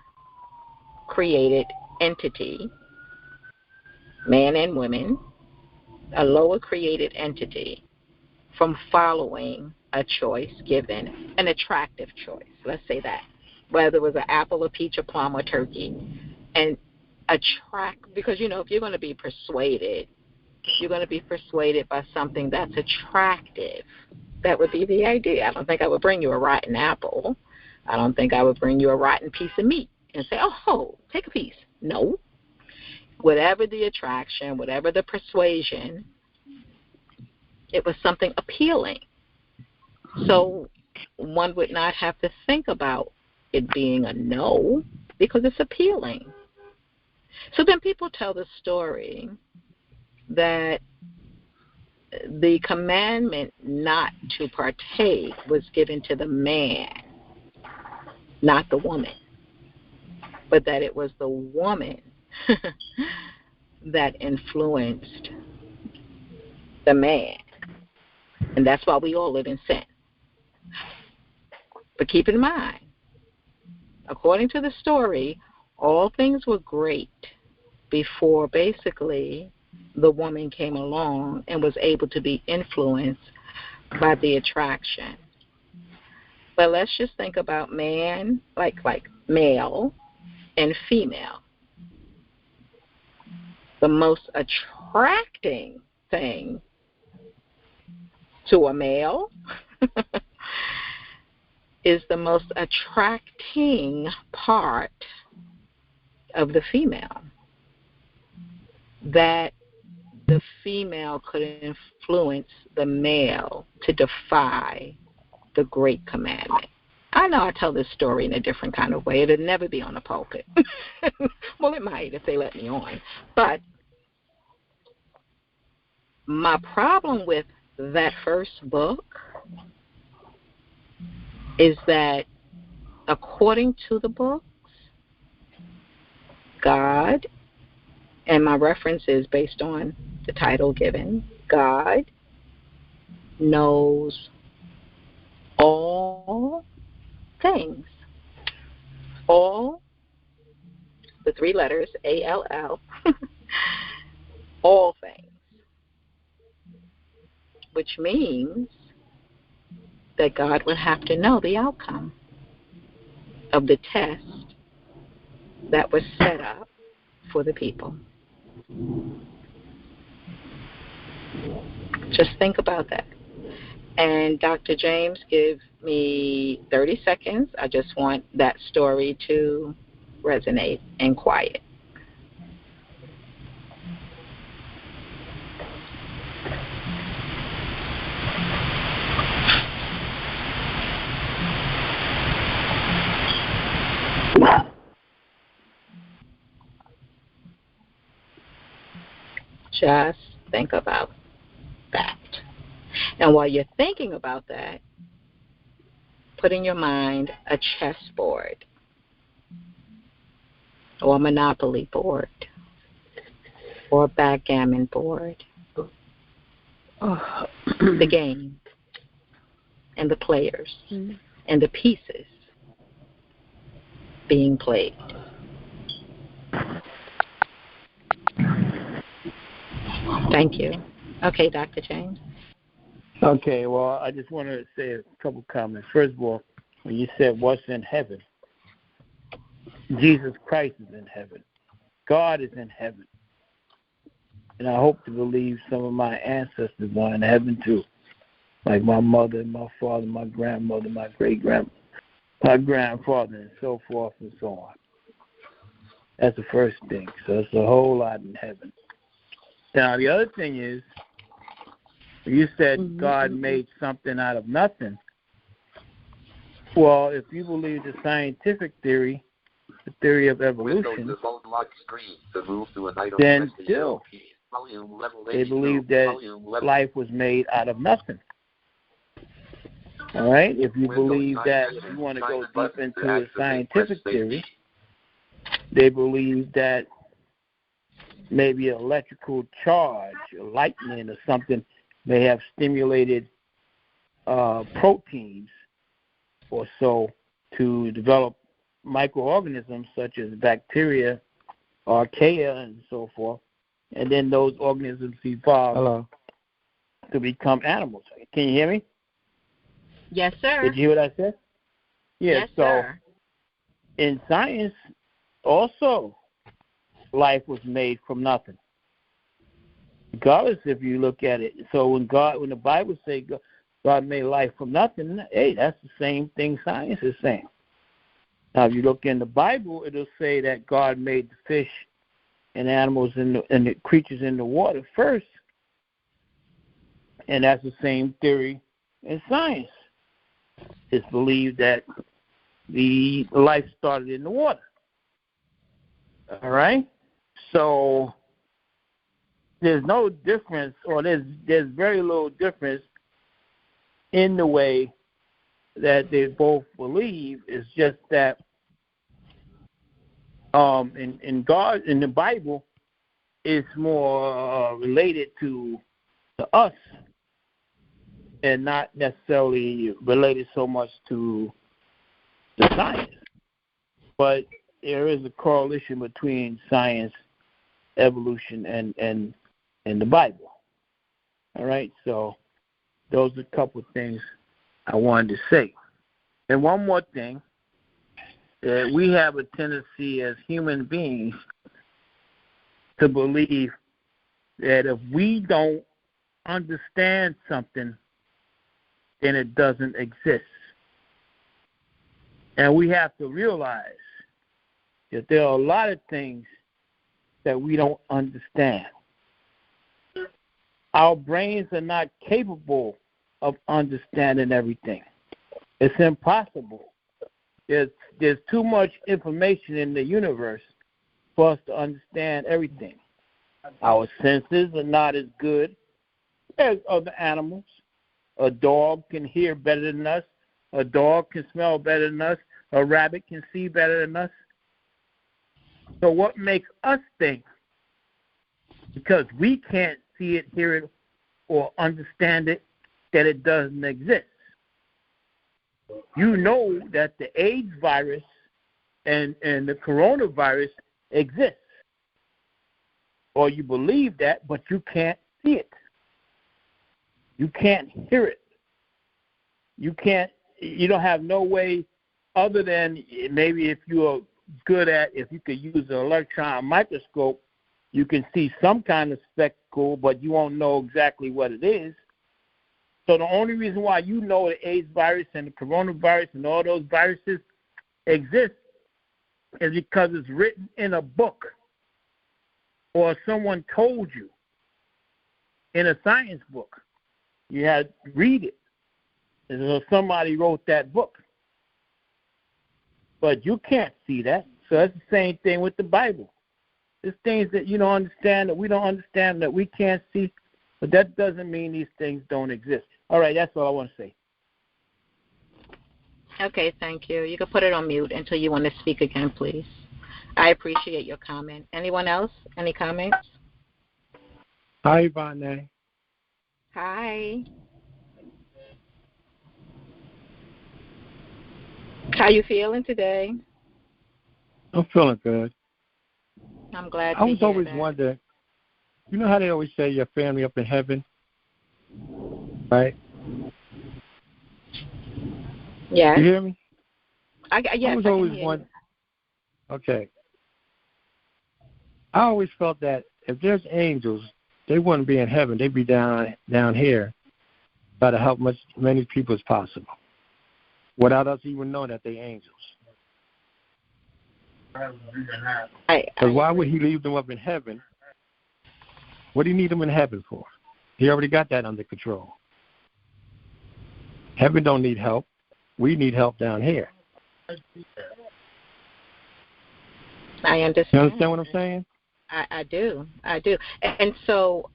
created entity, man and women, a lower created entity, from following a choice given, an attractive choice, let's say that, whether it was an apple, a peach, a plum, or turkey, and because, if you're going to be persuaded, you're going to be persuaded by something that's attractive. That would be the idea. I don't think I would bring you a rotten apple. I don't think I would bring you a rotten piece of meat and say, oh, take a piece. No. Whatever the attraction, whatever the persuasion, it was something appealing. So one would not have to think about it being a no because it's appealing. So then people tell the story that the commandment not to partake was given to the man, not the woman, but that it was the woman that influenced the man. And that's why we all live in sin. But keep in mind, according to the story, all things were great before basically the woman came along and was able to be influenced by the attraction. But let's just think about man, like male and female. The most attracting thing to a male is the most attracting part of the female. That the female could influence the male to defy the great commandment. I I know I tell this story in a different kind of way. It'll never be on the pulpit. Well, it might if they let me on. But my problem with that first book is that according to the books, God, and my reference is based on the title given, God knows all things. All, the three letters, A-L-L, all things. Which means that God would have to know the outcome of the test that was set up for the people. Just think about that. And Dr. James, give me 30 seconds. I just want that story to resonate and quiet. Just think about that. And while you're thinking about that, put in your mind a chessboard or a Monopoly board or a backgammon board. The game and the players and the pieces being played. Thank you. Okay, Dr. James. Okay, well, I just want to say a couple comments. First of all, when you said what's in heaven, Jesus Christ is in heaven. God is in heaven. And I hope to believe some of my ancestors are in heaven too, like my mother, my father, my grandmother, my great-grandmother, my grandfather, and so forth and so on. That's the first thing. So it's a whole lot in heaven. Now, the other thing is, you said God made something out of nothing. Well, if you believe the scientific theory, the theory of evolution, then still they believe that life was made out of nothing. All right? If you believe that, if you want to go deep into the scientific theory, they believe that maybe an electrical charge, or lightning or something, may have stimulated proteins or so to develop microorganisms such as bacteria, archaea, and so forth. And then those organisms evolve to become animals. Can you hear me? Yes, sir. Did you hear what I said? Yeah, yes, so sir. In science, also, life was made from nothing. Regardless if you look at it. So when the Bible says God made life from nothing, hey, that's the same thing science is saying. Now, if you look in the Bible, it'll say that God made the fish and animals and the creatures in the water first. And that's the same theory in science. It's believed that the life started in the water. All right? So there's no difference, or there's very little difference in the way that they both believe. It's just that in God, in the Bible, it's more related to us and not necessarily related so much to the science. But there is a correlation between science, evolution, and the Bible. All right? So those are a couple of things I wanted to say. And one more thing, we have a tendency as human beings to believe that if we don't understand something, then it doesn't exist. And we have to realize that there are a lot of things that we don't understand. Our brains are not capable of understanding everything. It's impossible There's too much information in the universe for us to understand everything. Our senses are not as good as other animals. A dog can hear better than us. A dog can smell better than us. A rabbit can see better than us. So what makes us think, because we can't see it, hear it, or understand it, that it doesn't exist? You know that the AIDS virus and the coronavirus exists. Or you believe that, but you can't see it. You can't hear it. You don't have no way other than maybe if you're good at, if you could use an electron microscope, you can see some kind of spectacle, but you won't know exactly what it is. So the only reason why you know the AIDS virus and the coronavirus and all those viruses exist is because it's written in a book or someone told you in a science book. You had to read it. And so somebody wrote that book. But you can't see that. So that's the same thing with the Bible. There's things that you don't understand, that we don't understand, that we can't see. But that doesn't mean these things don't exist. All right, that's all I want to say. Okay, thank you. You can put it on mute until you want to speak again, please. I appreciate your comment. Anyone else? Any comments? Hi, Evadyne. Hi. How you feeling today? I'm feeling good. I'm glad to I was hear always that. wondering, you know how they always say your family up in heaven? Right? Yes. You hear me? Yes, I was I always can hear wondering. Okay. I always felt that if there's angels, they wouldn't be in heaven. They'd be down here, try to help many people as possible, without us even knowing that they're angels. Because why would he leave them up in heaven? What do you need them in heaven for? He already got that under control. Heaven don't need help. We need help down here. I understand. You understand what I'm saying? I do. And so,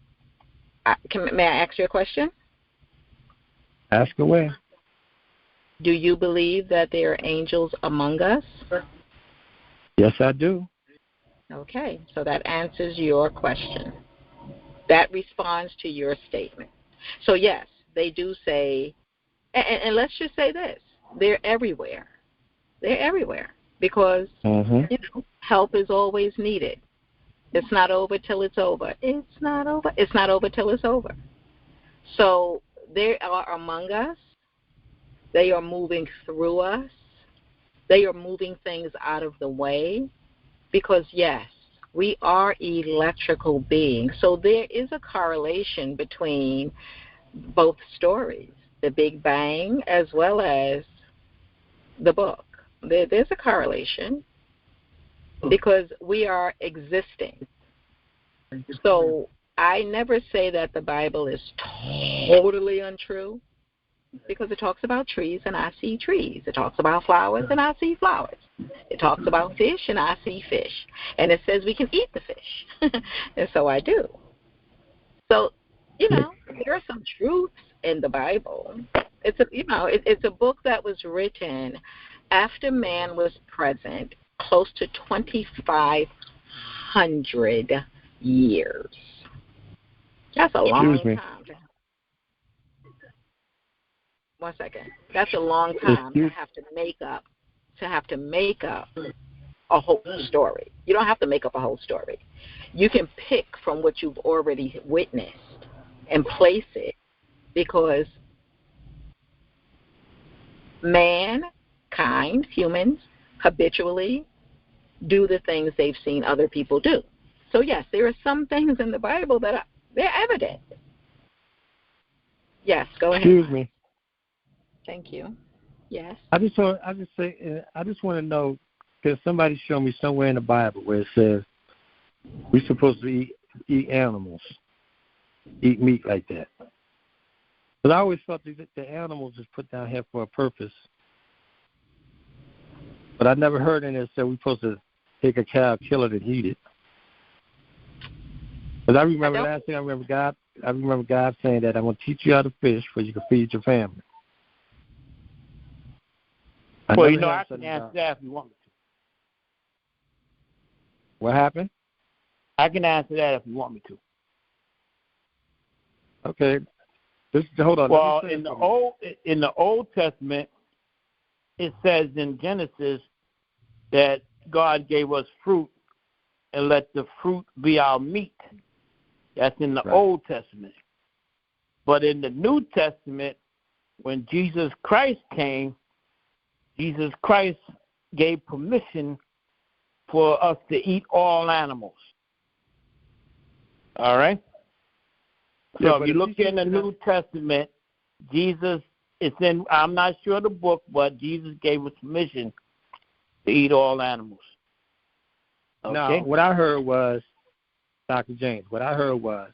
may I ask you a question? Ask away. Do you believe that there are angels among us? Yes, I do. Okay, so that answers your question. That responds to your statement. So, yes, they do say, and let's just say this, they're everywhere. They're everywhere because, help is always needed. It's not over till it's over. It's not over. It's not over till it's over. So they are among us. They are moving through us. They are moving things out of the way because, yes, we are electrical beings. So there is a correlation between both stories, the Big Bang as well as the book. There's a correlation because we are existing. So I never say that the Bible is totally untrue because it talks about trees and I see trees. It talks about flowers and I see flowers. It talks about fish and I see fish. And it says we can eat the fish. And so I do. So, there are some truths in the Bible. It's a book that was written after man was present close to 2,500 years. That's a long time. One second. That's a long time to have to make up a whole story. You don't have to make up a whole story. You can pick from what you've already witnessed and place it because mankind, humans, habitually do the things they've seen other people do. So, yes, there are some things in the Bible that they're evident. Yes, go ahead. Excuse me. Thank you. Yes. I just want to know, can somebody show me somewhere in the Bible where it says we're supposed to eat animals, eat meat like that? But I always thought the animals is put down here for a purpose. But I never heard in it said we're supposed to take a cow, kill it, and eat it. Because I remember last thing I remember God saying that I'm going to teach you how to fish so you can feed your family. Well, you know, I can answer that if you want me to. What happened? I can answer that if you want me to. Okay. Hold on. Well, in the Old Testament, it says in Genesis that God gave us fruit and let the fruit be our meat. That's in the Old Testament. But in the New Testament, when Jesus Christ came, Jesus Christ gave permission for us to eat all animals. All right? So if you look in the New Testament, Jesus, it's in, I'm not sure the book, but Jesus gave us permission to eat all animals. Okay? Now, what I heard was, Dr. James, I'm going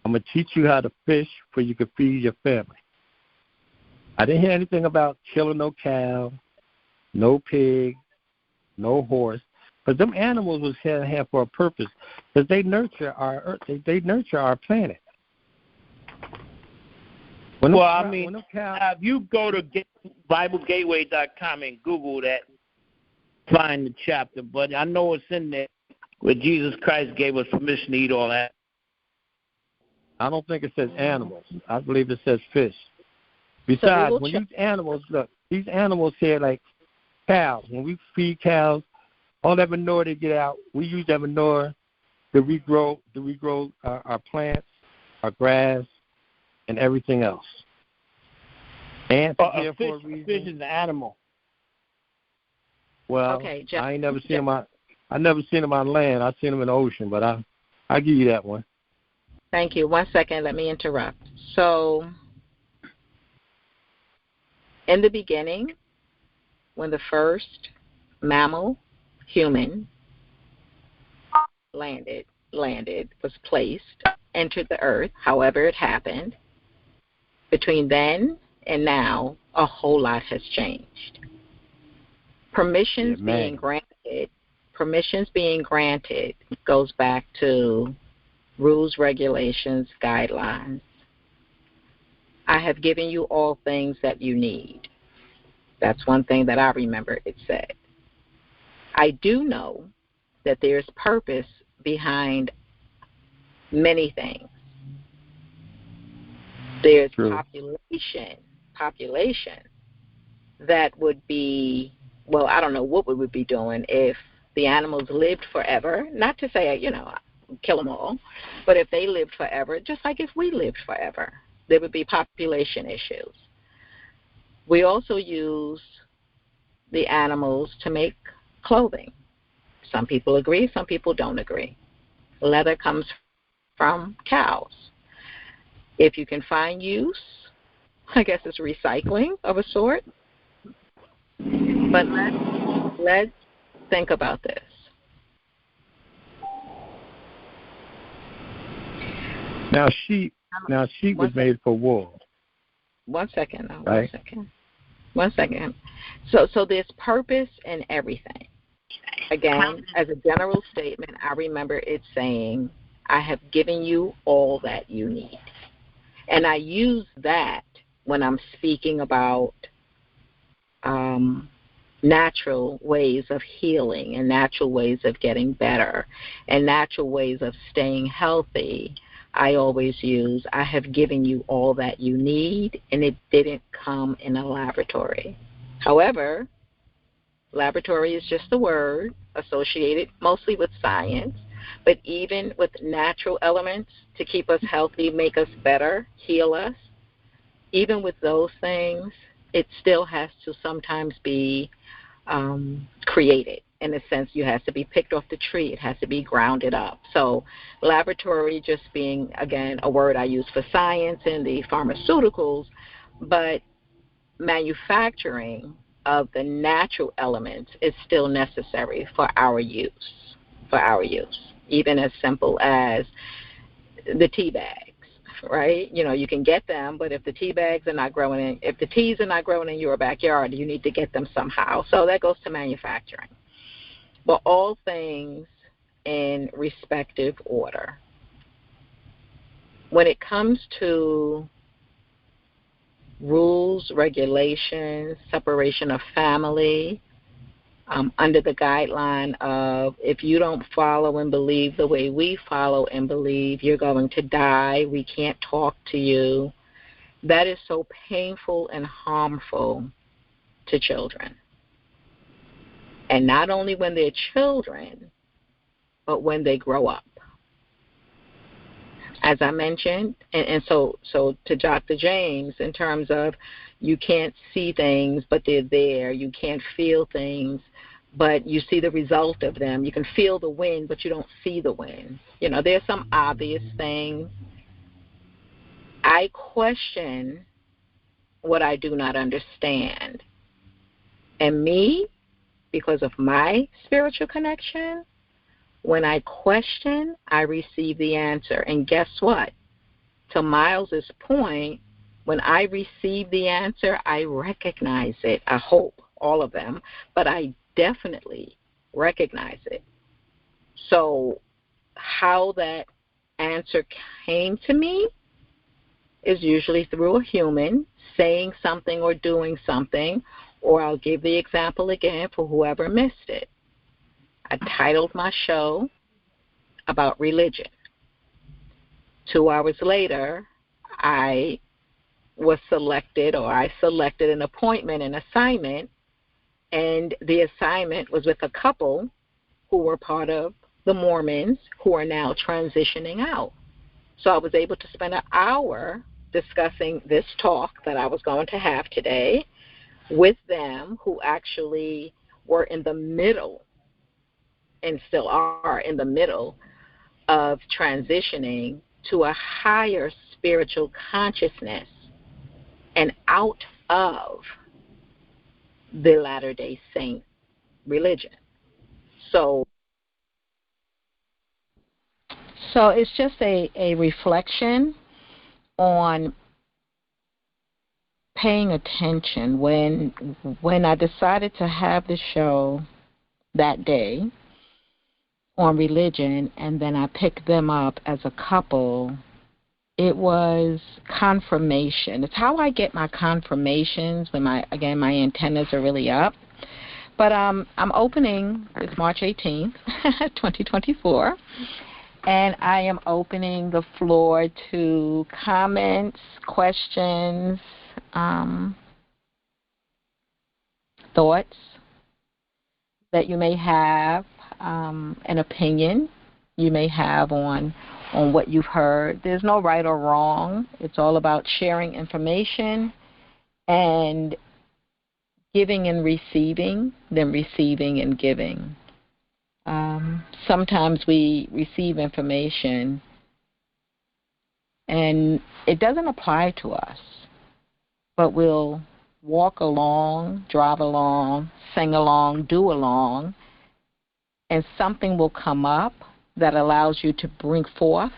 to teach you how to fish so you can feed your family. I didn't hear anything about killing no cow, no pig, no horse. But them animals was here for a purpose, because they nurture our earth. They nurture our planet. If you go to BibleGateway.com and Google that, find the chapter. But I know it's in there where Jesus Christ gave us permission to eat all that. I don't think it says animals. I believe it says fish. Besides, when these animals, these animals here like cows, when we feed cows, all that manure they get out, we use that manure to regrow our plants, our grass, and everything else. Ants are here for a reason. Fish is an animal. Well, okay, I ain't never seen them on land. I've seen them in the ocean, but I give you that one. Thank you. 1 second, let me interrupt. So, in the beginning, when the first mammal, human, landed, was placed, entered the earth, however it happened, between then and now, a whole lot has changed. Permissions being granted goes back to rules, regulations, guidelines. I have given you all things that you need. That's one thing that I remember it said. I do know that there's purpose behind many things. There's population that would be, well, I don't know what we would be doing if the animals lived forever. Not to say, kill them all, but if they lived forever, just like if we lived forever, there would be population issues. We also use the animals to make clothing. Some people agree, some people don't agree. Leather comes from cows. If you can find use, I guess it's recycling of a sort. But let's think about this. Now sheep was made for wool. 1 second. Right. 1 second. So there's purpose in everything. Again, as a general statement, I remember it saying, I have given you all that you need. And I use that when I'm speaking about natural ways of healing and natural ways of getting better and natural ways of staying healthy. I always use, I have given you all that you need, and it didn't come in a laboratory. However, laboratory is just a word associated mostly with science, but even with natural elements to keep us healthy, make us better, heal us, even with those things, it still has to sometimes be created. In a sense, you have to be picked off the tree. It has to be grounded up. So laboratory just being, again, a word I use for science and the pharmaceuticals, but manufacturing of the natural elements is still necessary for our use, even as simple as the tea bags. right? You can get them, but if the tea bags are not growing if the teas are not growing in your backyard, you need to get them somehow. So that goes to manufacturing. But all things in respective order. When it comes to rules, regulations, separation of family, under the guideline of if you don't follow and believe the way we follow and believe, you're going to die, we can't talk to you, that is so painful and harmful to children. And not only when they're children, but when they grow up. As I mentioned, and so to Dr. James, in terms of you can't see things, but they're there. You can't feel things, but you see the result of them. You can feel the wind, but you don't see the wind. There's some obvious things. I question what I do not understand. And me, because of my spiritual connection, when I question, I receive the answer. And guess what? To Miles's point, when I receive the answer, I recognize it. I hope, all of them, but I definitely recognize it. So how that answer came to me is usually through a human saying something or doing something, or I'll give the example again for whoever missed it. I titled my show about religion. 2 hours later, I selected an appointment, an assignment, and the assignment was with a couple who were part of the Mormons who are now transitioning out. So I was able to spend an hour discussing this talk that I was going to have today with them, who actually were in the middle and still are in the middle of transitioning to a higher spiritual consciousness and out of the Latter-day Saint religion. So it's just a reflection on paying attention. When I decided to have the show that day on religion, and then I picked them up as a couple, it was confirmation. It's how I get my confirmations when my antennas are really up. But I'm opening this March 18th, 2024, and I am opening the floor to comments, questions, thoughts that you may have, an opinion you may have on what you've heard. There's no right or wrong. It's all about sharing information and giving and receiving, then receiving and giving. Sometimes we receive information and it doesn't apply to us, but we'll walk along, drive along, sing along, do along, and something will come up that allows you to bring forth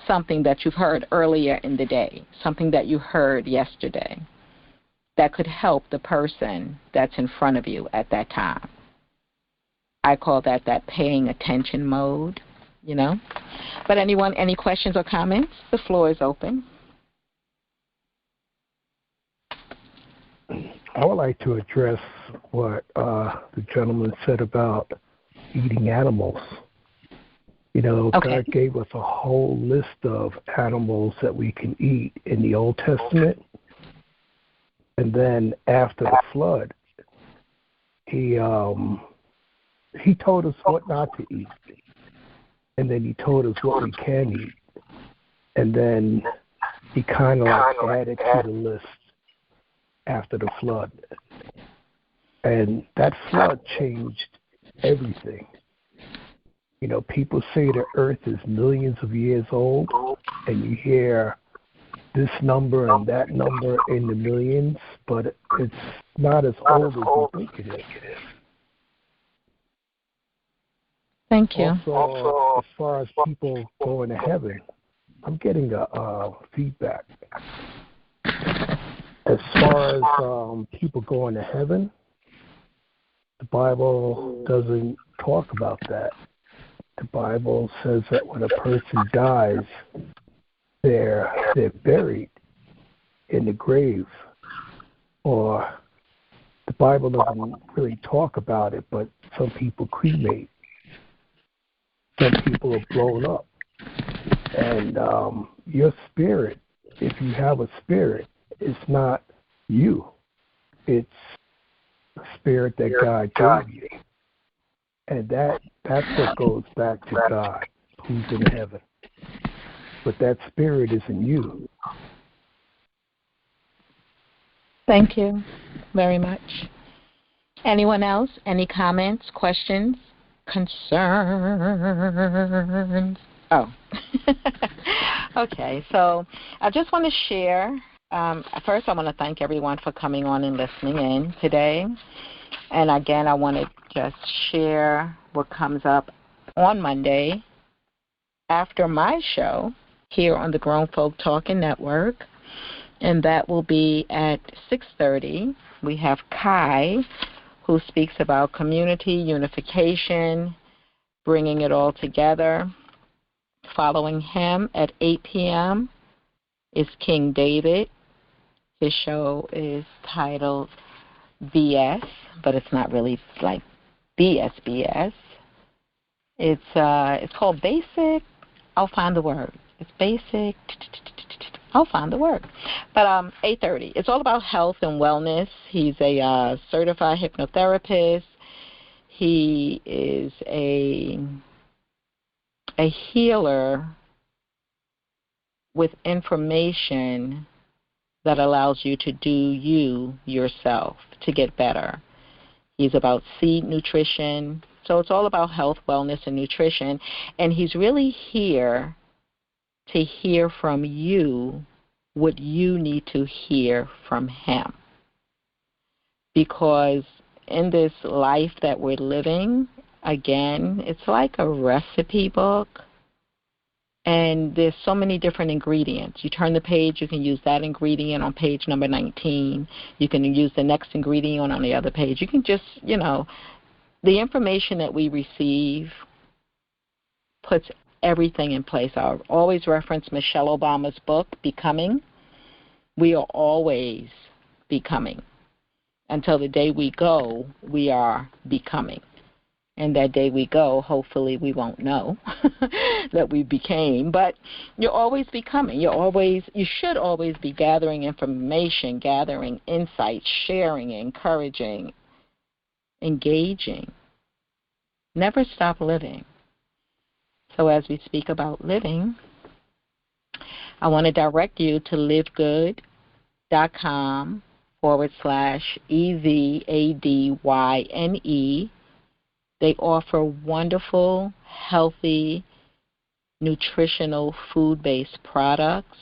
something that you've heard earlier in the day, something that you heard yesterday that could help the person that's in front of you at that time. I call that paying attention mode, But anyone, any questions or comments? The floor is open. I would like to address what the gentleman said about eating animals. Okay. God gave us a whole list of animals that we can eat in the Old Testament. And then after the flood, he told us what not to eat. And then he told us what we can eat. And then he kind of added to the list after the flood. And that flood changed everything. People say the earth is millions of years old, and you hear this number and that number in the millions, but it's not as old as you think it is. Thank you. Also, as far as people going to heaven, I'm getting a feedback. As far as people going to heaven, the Bible doesn't talk about that. The Bible says that when a person dies, they're buried in the grave, or the Bible doesn't really talk about it, but some people cremate. Some people are blown up. And your spirit, if you have a spirit, it's not you. It's the spirit that God gave you. And that's what goes back to God, who's in heaven. But that spirit isn't you. Thank you very much. Anyone else? Any comments, questions, concerns? Oh, okay. So I just want to share. First, I want to thank everyone for coming on and listening in today. And again, I want to just share what comes up on Monday after my show here on the Grown Folk Talking Network. And that will be at 6:30. We have Kai, who speaks about community unification, bringing it all together. Following him at 8 p.m. is King David. His show is titled BS, but it's not really like BS. It's called Basic. I'll find the word. It's Basic. I'll find the word. But 8:30. It's all about health and wellness. He's a certified hypnotherapist. He is a healer with information that allows you to do you yourself to get better. He's about seed nutrition. So it's all about health, wellness, and nutrition. And he's really here to hear from you what you need to hear from him. Because in this life that we're living, again, it's like a recipe book. And there's so many different ingredients. You turn the page, you can use that ingredient on page number 19. You can use the next ingredient on the other page. You can just, the information that we receive puts everything in place. I always reference Michelle Obama's book, Becoming. We are always becoming. Until the day we go, we are becoming. And that day we go, hopefully we won't know that we became. But you're always becoming. You should always be gathering information, gathering insights, sharing, encouraging, engaging. Never stop living. So as we speak about living, I want to direct you to livegood.com/EVADYNE. They offer wonderful, healthy, nutritional, food-based products,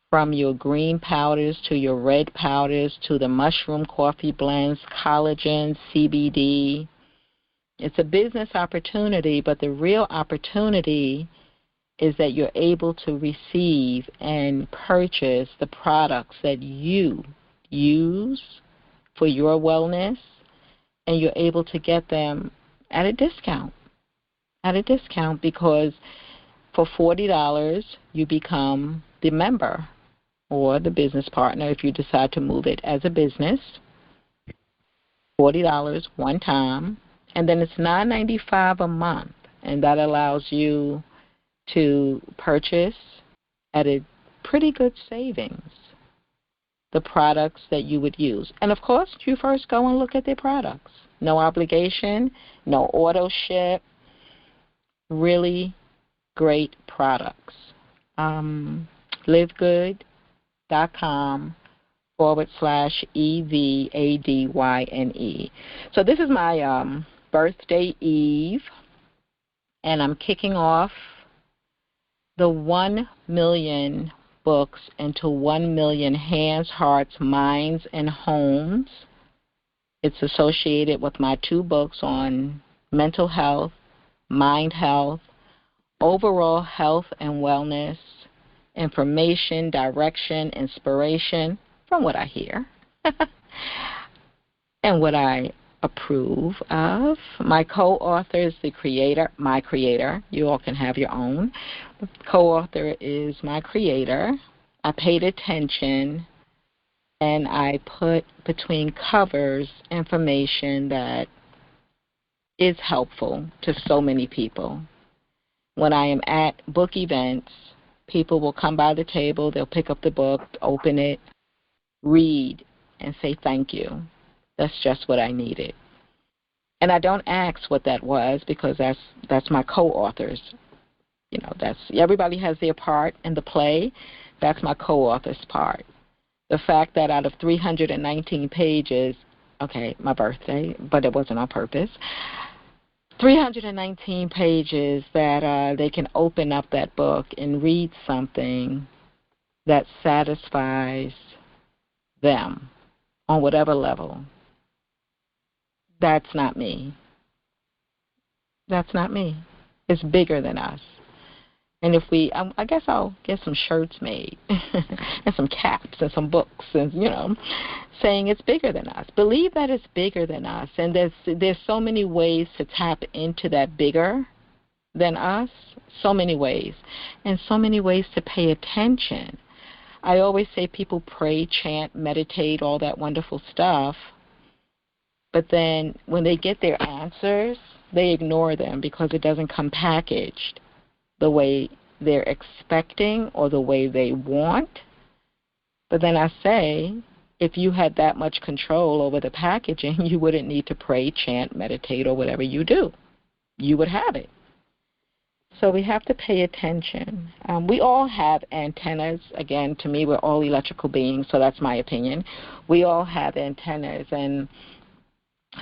from your green powders to your red powders to the mushroom coffee blends, collagen, CBD. It's a business opportunity, but the real opportunity is that you're able to receive and purchase the products that you use for your wellness, and you're able to get them at a discount. Because for $40, you become the member or the business partner if you decide to move it as a business. $40 one time, and then it's $9.95 a month, and that allows you to purchase at a pretty good savings the products that you would use. And, of course, you first go and look at their products. No obligation, no auto ship, really great products. livegood.com/EVADYNE. So this is my birthday eve, and I'm kicking off the 1 million books into 1 million hands, hearts, minds, and homes. It's associated with my 2 books on mental health, mind health, overall health and wellness, information, direction, inspiration from what I hear and what I approve of. My co-author is my creator. You all can have your own. The co-author is my creator. I paid attention, and I put between covers information that is helpful to so many people. When I am at book events, people will come by the table, they'll pick up the book, open it, read, and say thank you. That's just what I needed. And I don't ask what that was because that's my co-author's. You know, that's everybody has their part in the play. That's my co-author's part. The fact that out of 319 pages, okay, my birthday, but it wasn't on purpose, 319 pages that they can open up that book and read something that satisfies them on whatever level. That's not me. That's not me. It's bigger than us. And if I guess I'll get some shirts made and some caps and some books and, saying it's bigger than us. Believe that it's bigger than us. And there's so many ways to tap into that bigger than us, so many ways, and so many ways to pay attention. I always say people pray, chant, meditate, all that wonderful stuff, but then when they get their answers, they ignore them because it doesn't come packaged the way they're expecting or the way they want. But then I say, if you had that much control over the packaging, you wouldn't need to pray, chant, meditate, or whatever you do. You would have it. So we have to pay attention. We all have antennas. Again, to me, we're all electrical beings, so that's my opinion. We all have antennas, and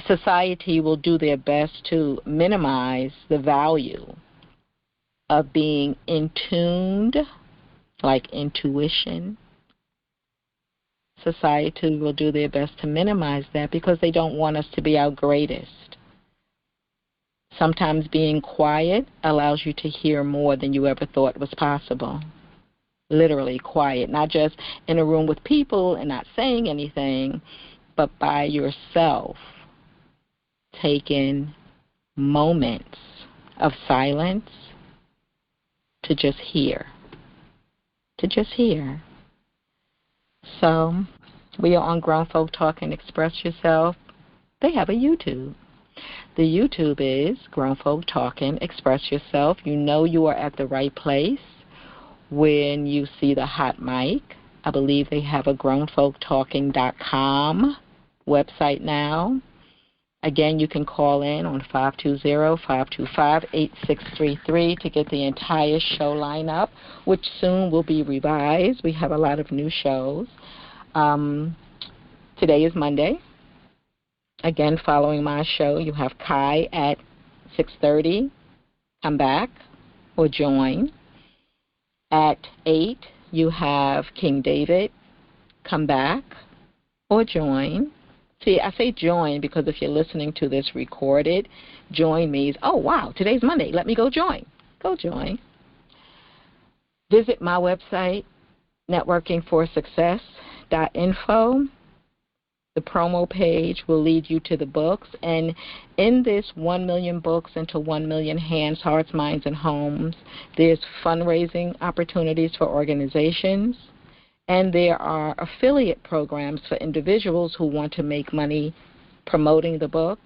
society will do their best to minimize the value of being in tuned, like intuition. Society will do their best to minimize that because they don't want us to be our greatest. Sometimes being quiet allows you to hear more than you ever thought was possible. Literally quiet, not just in a room with people and not saying anything, but by yourself, taking moments of silence to just hear. So we are on Grown Folk Talk and Express Yourself. They have a YouTube. The YouTube is Grown Folk Talking, Express Yourself. You know you are at the right place when you see the hot mic. I believe they have a grownfolktalking.com website now. Again, you can call in on 520-525-8633 to get the entire show lineup, which soon will be revised. We have a lot of new shows. Today is Monday. Again, following my show, you have Kai at 6:30. Come back or join. At 8, you have King David. Come back or join. See, I say join because if you're listening to this recorded, join means, oh, wow, today's Monday. Let me go join. Go join. Visit my website, networkingforsuccess.info. The promo page will lead you to the books. And in this 1 million books into 1 million hands, hearts, minds, and homes, there's fundraising opportunities for organizations. And there are affiliate programs for individuals who want to make money promoting the book.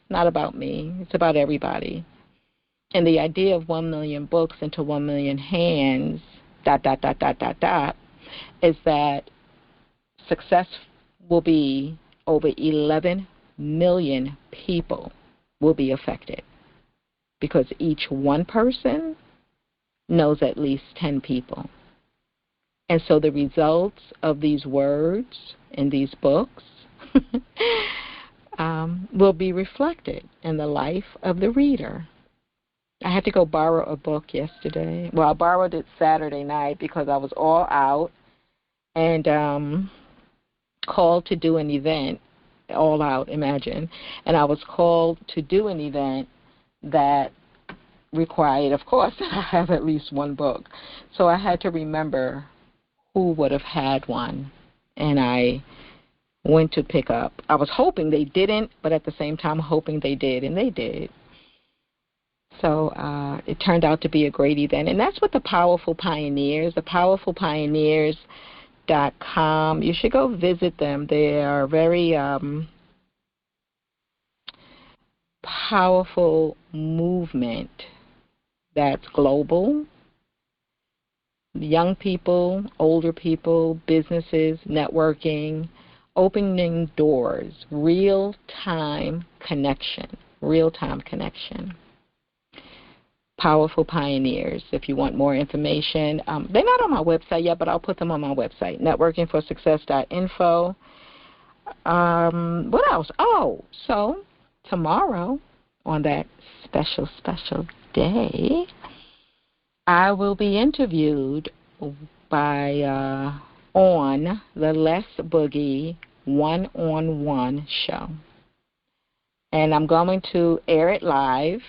It's not about me. It's about everybody. And the idea of 1 million books into 1 million hands, ... is that success will be over 11 million people will be affected because each one person knows at least 10 people. And so the results of these words in these books will be reflected in the life of the reader. I had to go borrow a book yesterday. Well, I borrowed it Saturday night because I was all out and called to do an event, all out, imagine. And I was called to do an event that required, of course, that I have at least one book. So I had to remember who would have had one, and I went to pick up. I was hoping they didn't, but at the same time hoping they did, and they did. So it turned out to be a great event, and that's what the Powerful Pioneers, thepowerfulpioneers.com, you should go visit them. They are very powerful movement that's global. Young people, older people, businesses, networking, opening doors, real-time connection. Powerful Pioneers. If you want more information, they're not on my website yet, but I'll put them on my website, networkingforsuccess.info. What else? Oh, so tomorrow, on that special day, I will be interviewed by on the Les Boogie one-on-one show. And I'm going to air it live.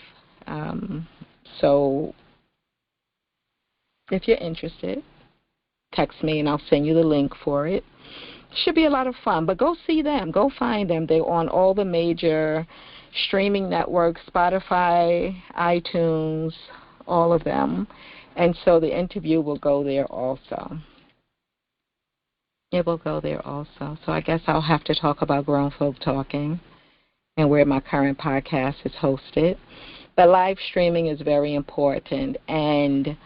So if you're interested, text me and I'll send you the link for it. Should be a lot of fun, but go see them. Go find them. They're on all the major streaming networks, Spotify, iTunes, all of them. And so the interview will go there also. It will go there also. So I guess I'll have to talk about Grown Folk Talking and where my current podcast is hosted. But live streaming is very important, and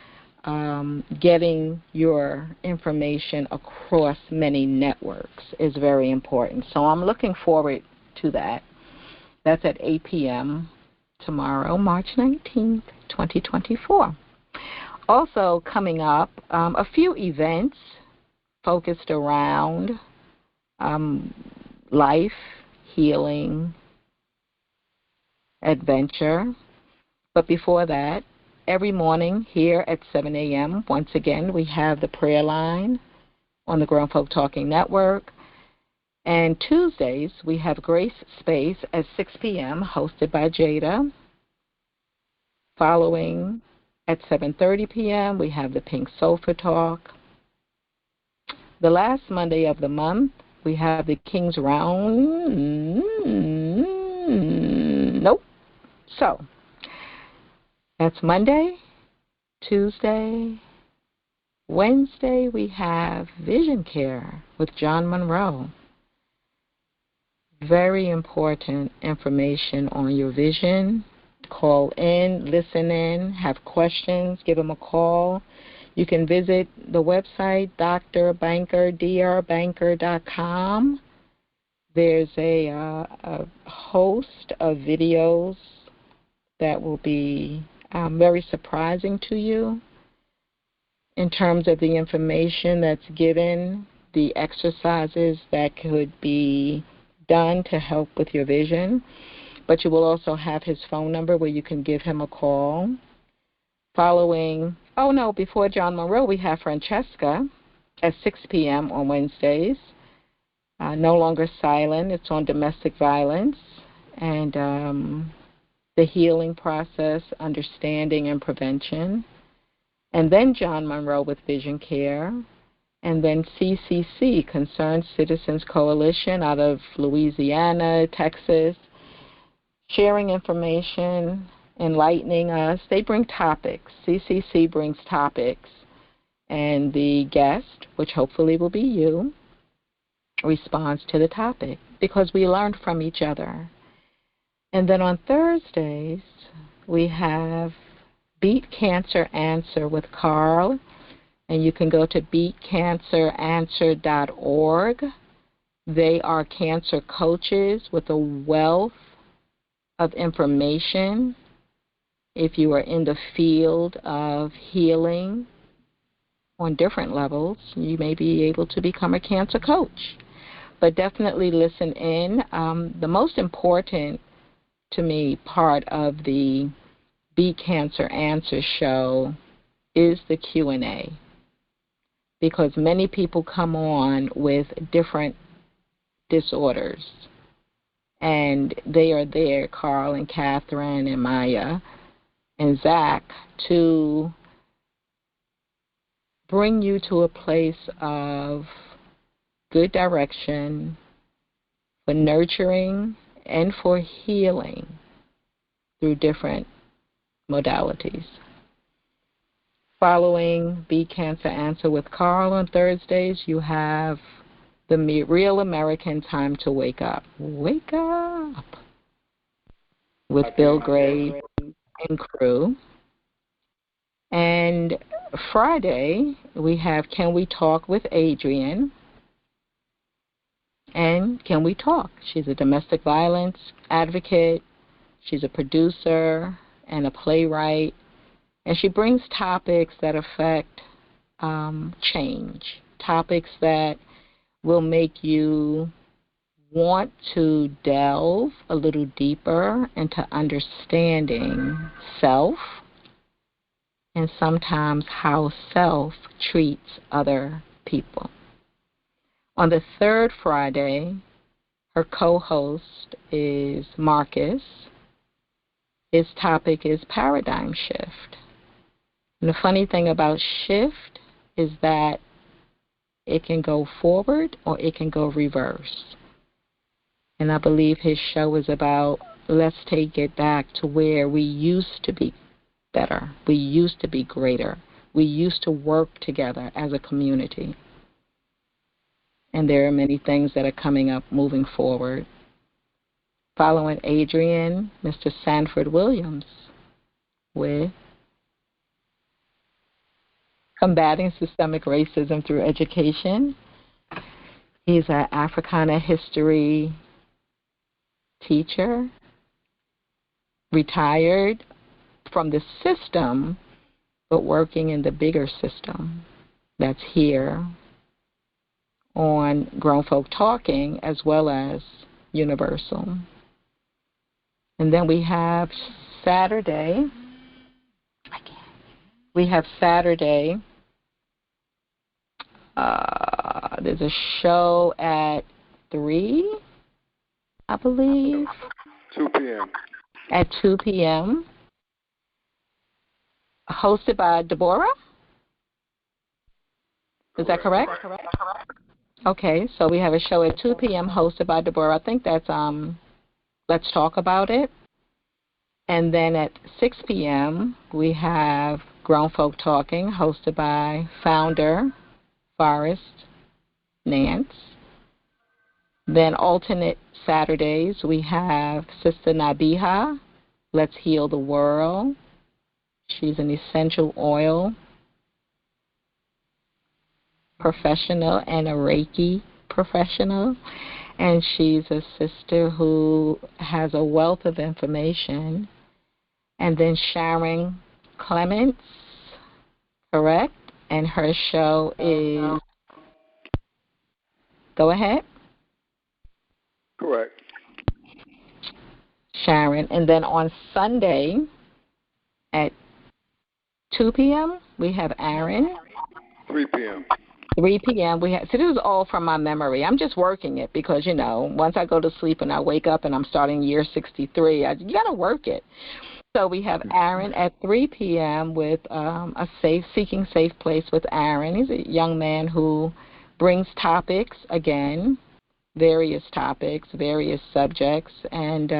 getting your information across many networks is very important. So I'm looking forward to that. That's at 8 p.m. tomorrow, March 19th, 2024. Also coming up, a few events focused around life, healing, adventure. But before that, every morning here at 7 a.m., once again, we have the prayer line on the Grown Folk Talking Network. And Tuesdays, we have Grace Space at 6 p.m., hosted by Jada. Following at 7:30 p.m., we have the Pink Sofa Talk. The last Monday of the month, we have the King's Round. Nope. So, that's Monday, Tuesday, Wednesday, we have Vision Care with John Monroe. Very important information on your vision. Call in, listen in, have questions, give him a call. You can visit the website, drbanker.com. There's a host of videos that will be very surprising to you in terms of the information that's given, the exercises that could be done to help with your vision. But you will also have his phone number where you can give him a call. Before John Monroe, we have Francesca at 6 p.m. on Wednesdays. No Longer Silent. It's on domestic violence and the healing process, understanding, and prevention. And then John Monroe with Vision Care. And then CCC, Concerned Citizens Coalition out of Louisiana, Texas, sharing information, enlightening us. They bring topics. CCC brings topics. And the guest, which hopefully will be you, responds to the topic because we learned from each other. And then on Thursdays, we have Beat Cancer Answer with Carl. And you can go to beatcanceranswer.org. They are cancer coaches with a wealth of information. If you are in the field of healing on different levels, you may be able to become a cancer coach. But definitely listen in. The most important to me part of the Beat Cancer Answer show is the Q&A, because many people come on with different disorders, and they are there, Carl and Catherine and Maya, and Zach to bring you to a place of good direction for nurturing and for healing through different modalities. Following Be Cancer Answer with Carl on Thursdays, you have the Real American Time to Wake Up. Wake up! With Bill Gray and crew. And Friday, we have Can We Talk with Adrienne. And Can We Talk? She's a domestic violence advocate. She's a producer and a playwright. And she brings topics that affect change, topics that will make you want to delve a little deeper into understanding self and sometimes how self treats other people. On the third Friday, her co-host is Marcus. His topic is paradigm shift. And the funny thing about shift is that it can go forward or it can go reverse. And I believe his show is about let's take it back to where we used to be better. We used to be greater. We used to work together as a community. And there are many things that are coming up moving forward. Following Adrienne, Mr. Sanford Williams with Combating Systemic Racism Through Education. He's an Africana history teacher, retired from the system, but working in the bigger system that's here on Grown Folk Talking as well as Universal. And then we have Saturday. There's a show at 3, I believe. 2 p.m. At 2 p.m. Hosted by Deborah? Is that correct? Okay, so we have a show at 2 p.m. hosted by Deborah. I think that's Let's Talk About It. And then at 6 p.m., we have Grown Folk Talking, hosted by founder Forrest Nance. Then alternate Saturdays, we have Sister Nabiha, Let's Heal the World. She's an essential oil professional and a Reiki professional. And she's a sister who has a wealth of information. And then Sharon Clements, correct? And her show is... Go ahead. Correct. Sharon. And then on Sunday at 2 p.m., we have Aaron. 3 p.m. 3 p.m. we have. So this is all from my memory. I'm just working it because, you know, once I go to sleep and I wake up and I'm starting year 63, you got to work it. So we have Aaron at 3 p.m. with Seeking Safe Place with Aaron. He's a young man who brings topics, again, various topics, various subjects, and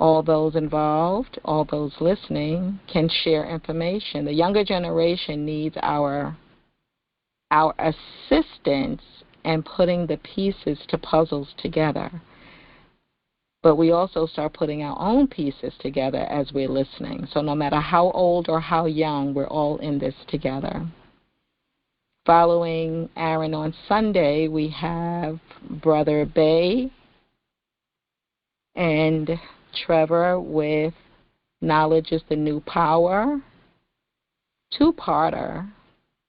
all those involved, all those listening can share information. The younger generation needs our assistance in putting the pieces to puzzles together. But we also start putting our own pieces together as we're listening. So no matter how old or how young, we're all in this together. Following Aaron on Sunday, we have Brother Bay and Trevor with Knowledge is the New Power. Two-parter.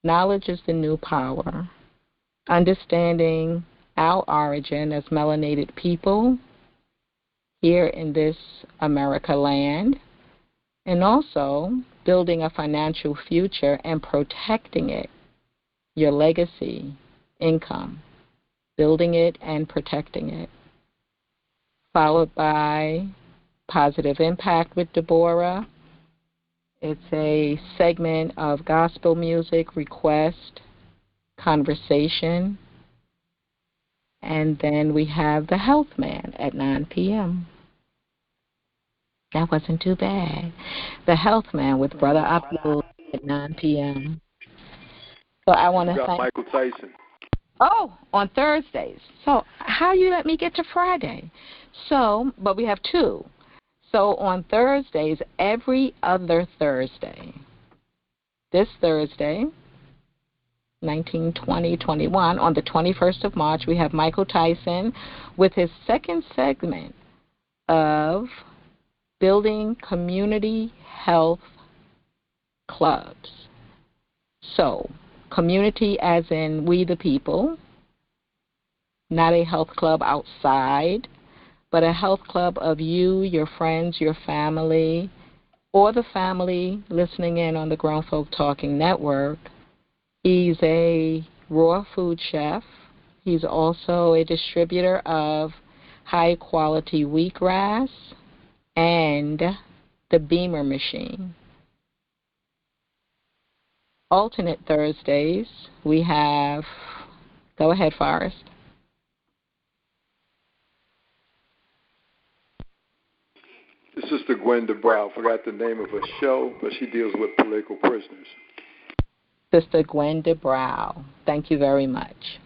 Knowledge is the New Power. Understanding our origin as melanated people here in this America land, and also building a financial future and protecting it, your legacy, income, building it and protecting it. Followed by Positive Impact with Deborah. It's a segment of gospel music, request, conversation, and then we have The Health Man at 9 p.m. That wasn't too bad. The Health Man with Brother Abdul at 9 p.m. So I want to thank Michael Tyson. Oh, on Thursdays. So how you let me get to Friday? So, but we have two. So on Thursdays, every other Thursday. This Thursday, 19, 20, 21, on the 21st of March, we have Michael Tyson with his second segment of building community health clubs. So, community as in we the people, not a health club outside, but a health club of you, your friends, your family, or the family listening in on the Grown Folk Talking Network. He's a raw food chef. He's also a distributor of high-quality wheatgrass and the Beamer machine. Alternate Thursdays, we have, go ahead, Forrest. Sister Gwen DeBrow. I forgot the name of her show, but she deals with political prisoners. Sister Gwen DeBrow. Thank you very much.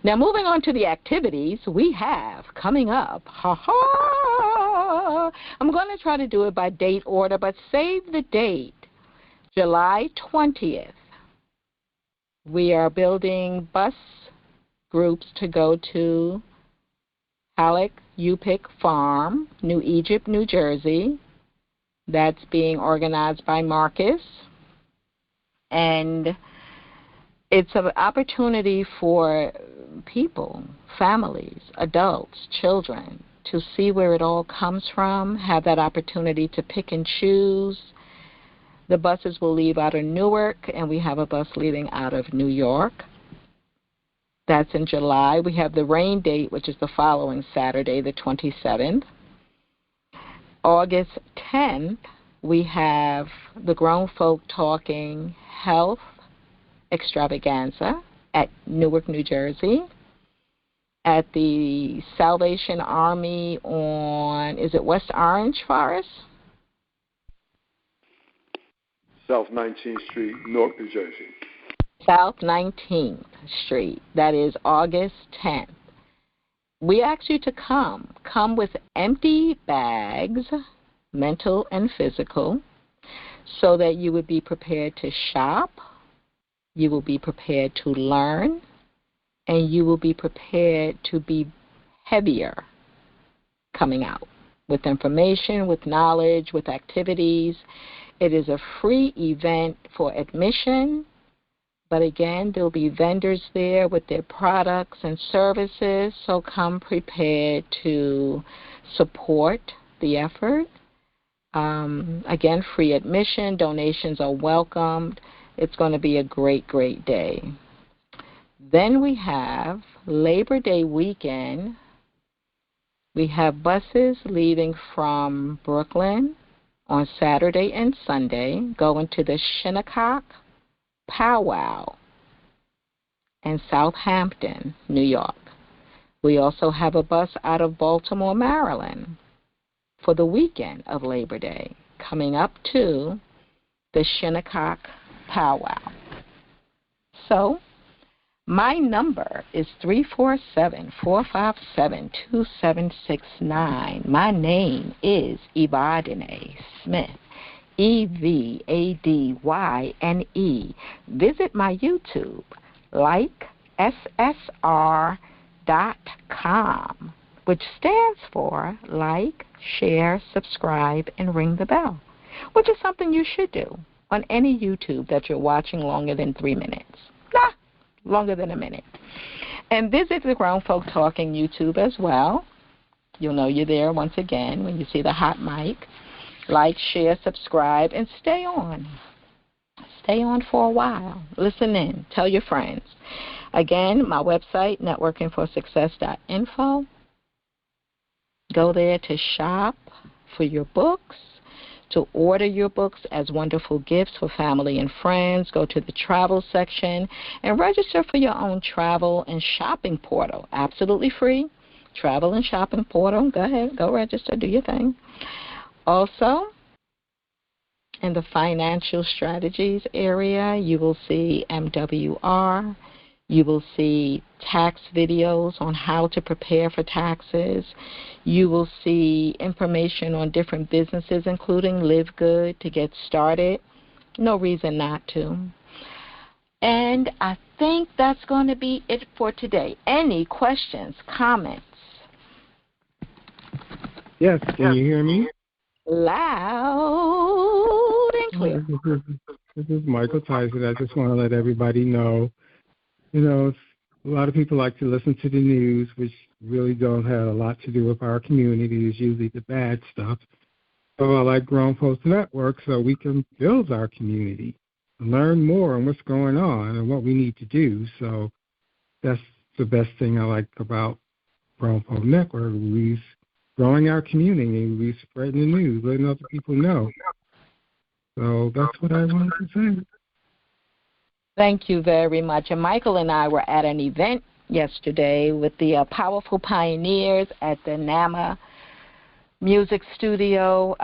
Now, moving on to the activities we have coming up. I'm going to try to do it by date order, but save the date. July 20th. We are building bus groups to go to Halleck Yupik Farm, New Egypt, New Jersey. That's being organized by Marcus. And it's an opportunity for people, families, adults, children, to see where it all comes from, have that opportunity to pick and choose. The buses will leave out of Newark, and we have a bus leaving out of New York. That's in July. We have the rain date, which is the following Saturday, the 27th. August 10th, we have the Grown Folk Talking Health Extravaganza at Newark, New Jersey. At the Salvation Army on, is it West Orange, Forest? South 19th Street, Newark, New Jersey. South 19th Street. That is August 10th. We ask you to come. Come with empty bags, mental and physical, so that you would be prepared to shop, you will be prepared to learn, and you will be prepared to be heavier coming out with information, with knowledge, with activities. It is a free event for admission. But again, there'll be vendors there with their products and services, so come prepared to support the effort. Again, free admission, donations are welcomed. It's going to be a great, great day. Then we have Labor Day weekend. We have buses leaving from Brooklyn on Saturday and Sunday, going to the Shinnecock Powwow in Southampton, New York. We also have a bus out of Baltimore, Maryland for the weekend of Labor Day coming up to the Shinnecock Powwow. So my number is 347-457-2769. My name is Evadyne Smith. Evadyne. Visit my YouTube, likessr.com, which stands for like, share, subscribe, and ring the bell, which is something you should do on any YouTube that you're watching longer than 3 minutes. Longer than a minute. And visit the Grown Folk Talking YouTube as well. You'll know you're there once again when you see the hot mic. Like, share, subscribe, and stay on. Stay on for a while. Listen in. Tell your friends. Again, my website, networkingforsuccess.info. Go there to shop, for your books, to order your books as wonderful gifts for family and friends. Go to the travel section and register for your own travel and shopping portal. Absolutely free. Travel and shopping portal. Go ahead. Go register. Do your thing. Also, in the financial strategies area, you will see MWR. You will see tax videos on how to prepare for taxes. You will see information on different businesses, including Live Good, to get started. No reason not to. And I think that's going to be it for today. Any questions, comments? Yes, can you hear me? Loud and clear. This is Michael Tyson. I just want to let everybody know, a lot of people like to listen to the news, which really don't have a lot to do with our community. It's usually the bad stuff. So I like Grown Folks Network so we can build our community, learn more on what's going on and what we need to do. So that's the best thing I like about Grown Folks Network. We're growing our community. We're spreading the news, letting other people know. So that's what I wanted to say. Thank you very much. And Michael and I were at an event yesterday with the Powerful Pioneers at the NAMA Music Studio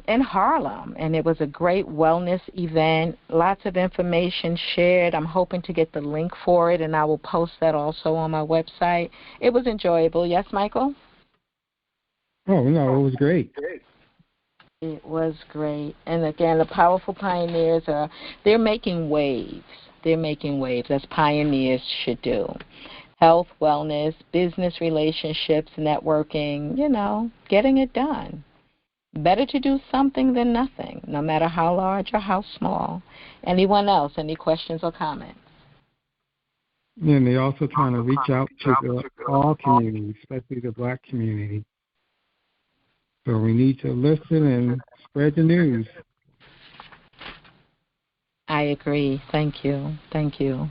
in Harlem. And it was a great wellness event. Lots of information shared. I'm hoping to get the link for it, and I will post that also on my website. It was enjoyable. Yes, Michael? Oh, no, it was great. It was great. And again, the Powerful Pioneers they're making waves. They're making waves, as pioneers should do. Health, wellness, business relationships, networking, getting it done. Better to do something than nothing, no matter how large or how small. Anyone else? Any questions or comments? Yeah, and they're also trying to reach out to all communities, especially the Black community. So we need to listen and spread the news. I agree. Thank you. Thank you.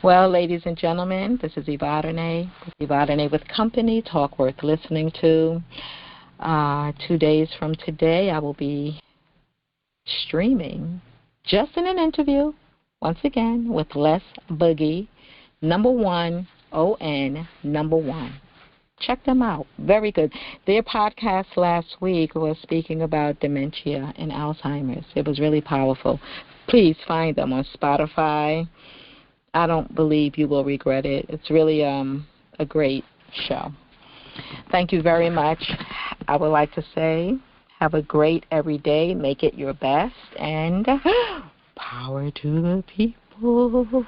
Well, ladies and gentlemen, this is Evadyne. Evadyne with Company, Talk Worth Listening to. 2 days from today, I will be streaming just in an interview, once again, with Les Boogie, #1, ON, #1. Check them out. Very good. Their podcast last week was speaking about dementia and Alzheimer's. It was really powerful. Please find them on Spotify. I don't believe you will regret it. It's really a great show. Thank you very much. I would like to say have a great every day. Make it your best. And power to the people.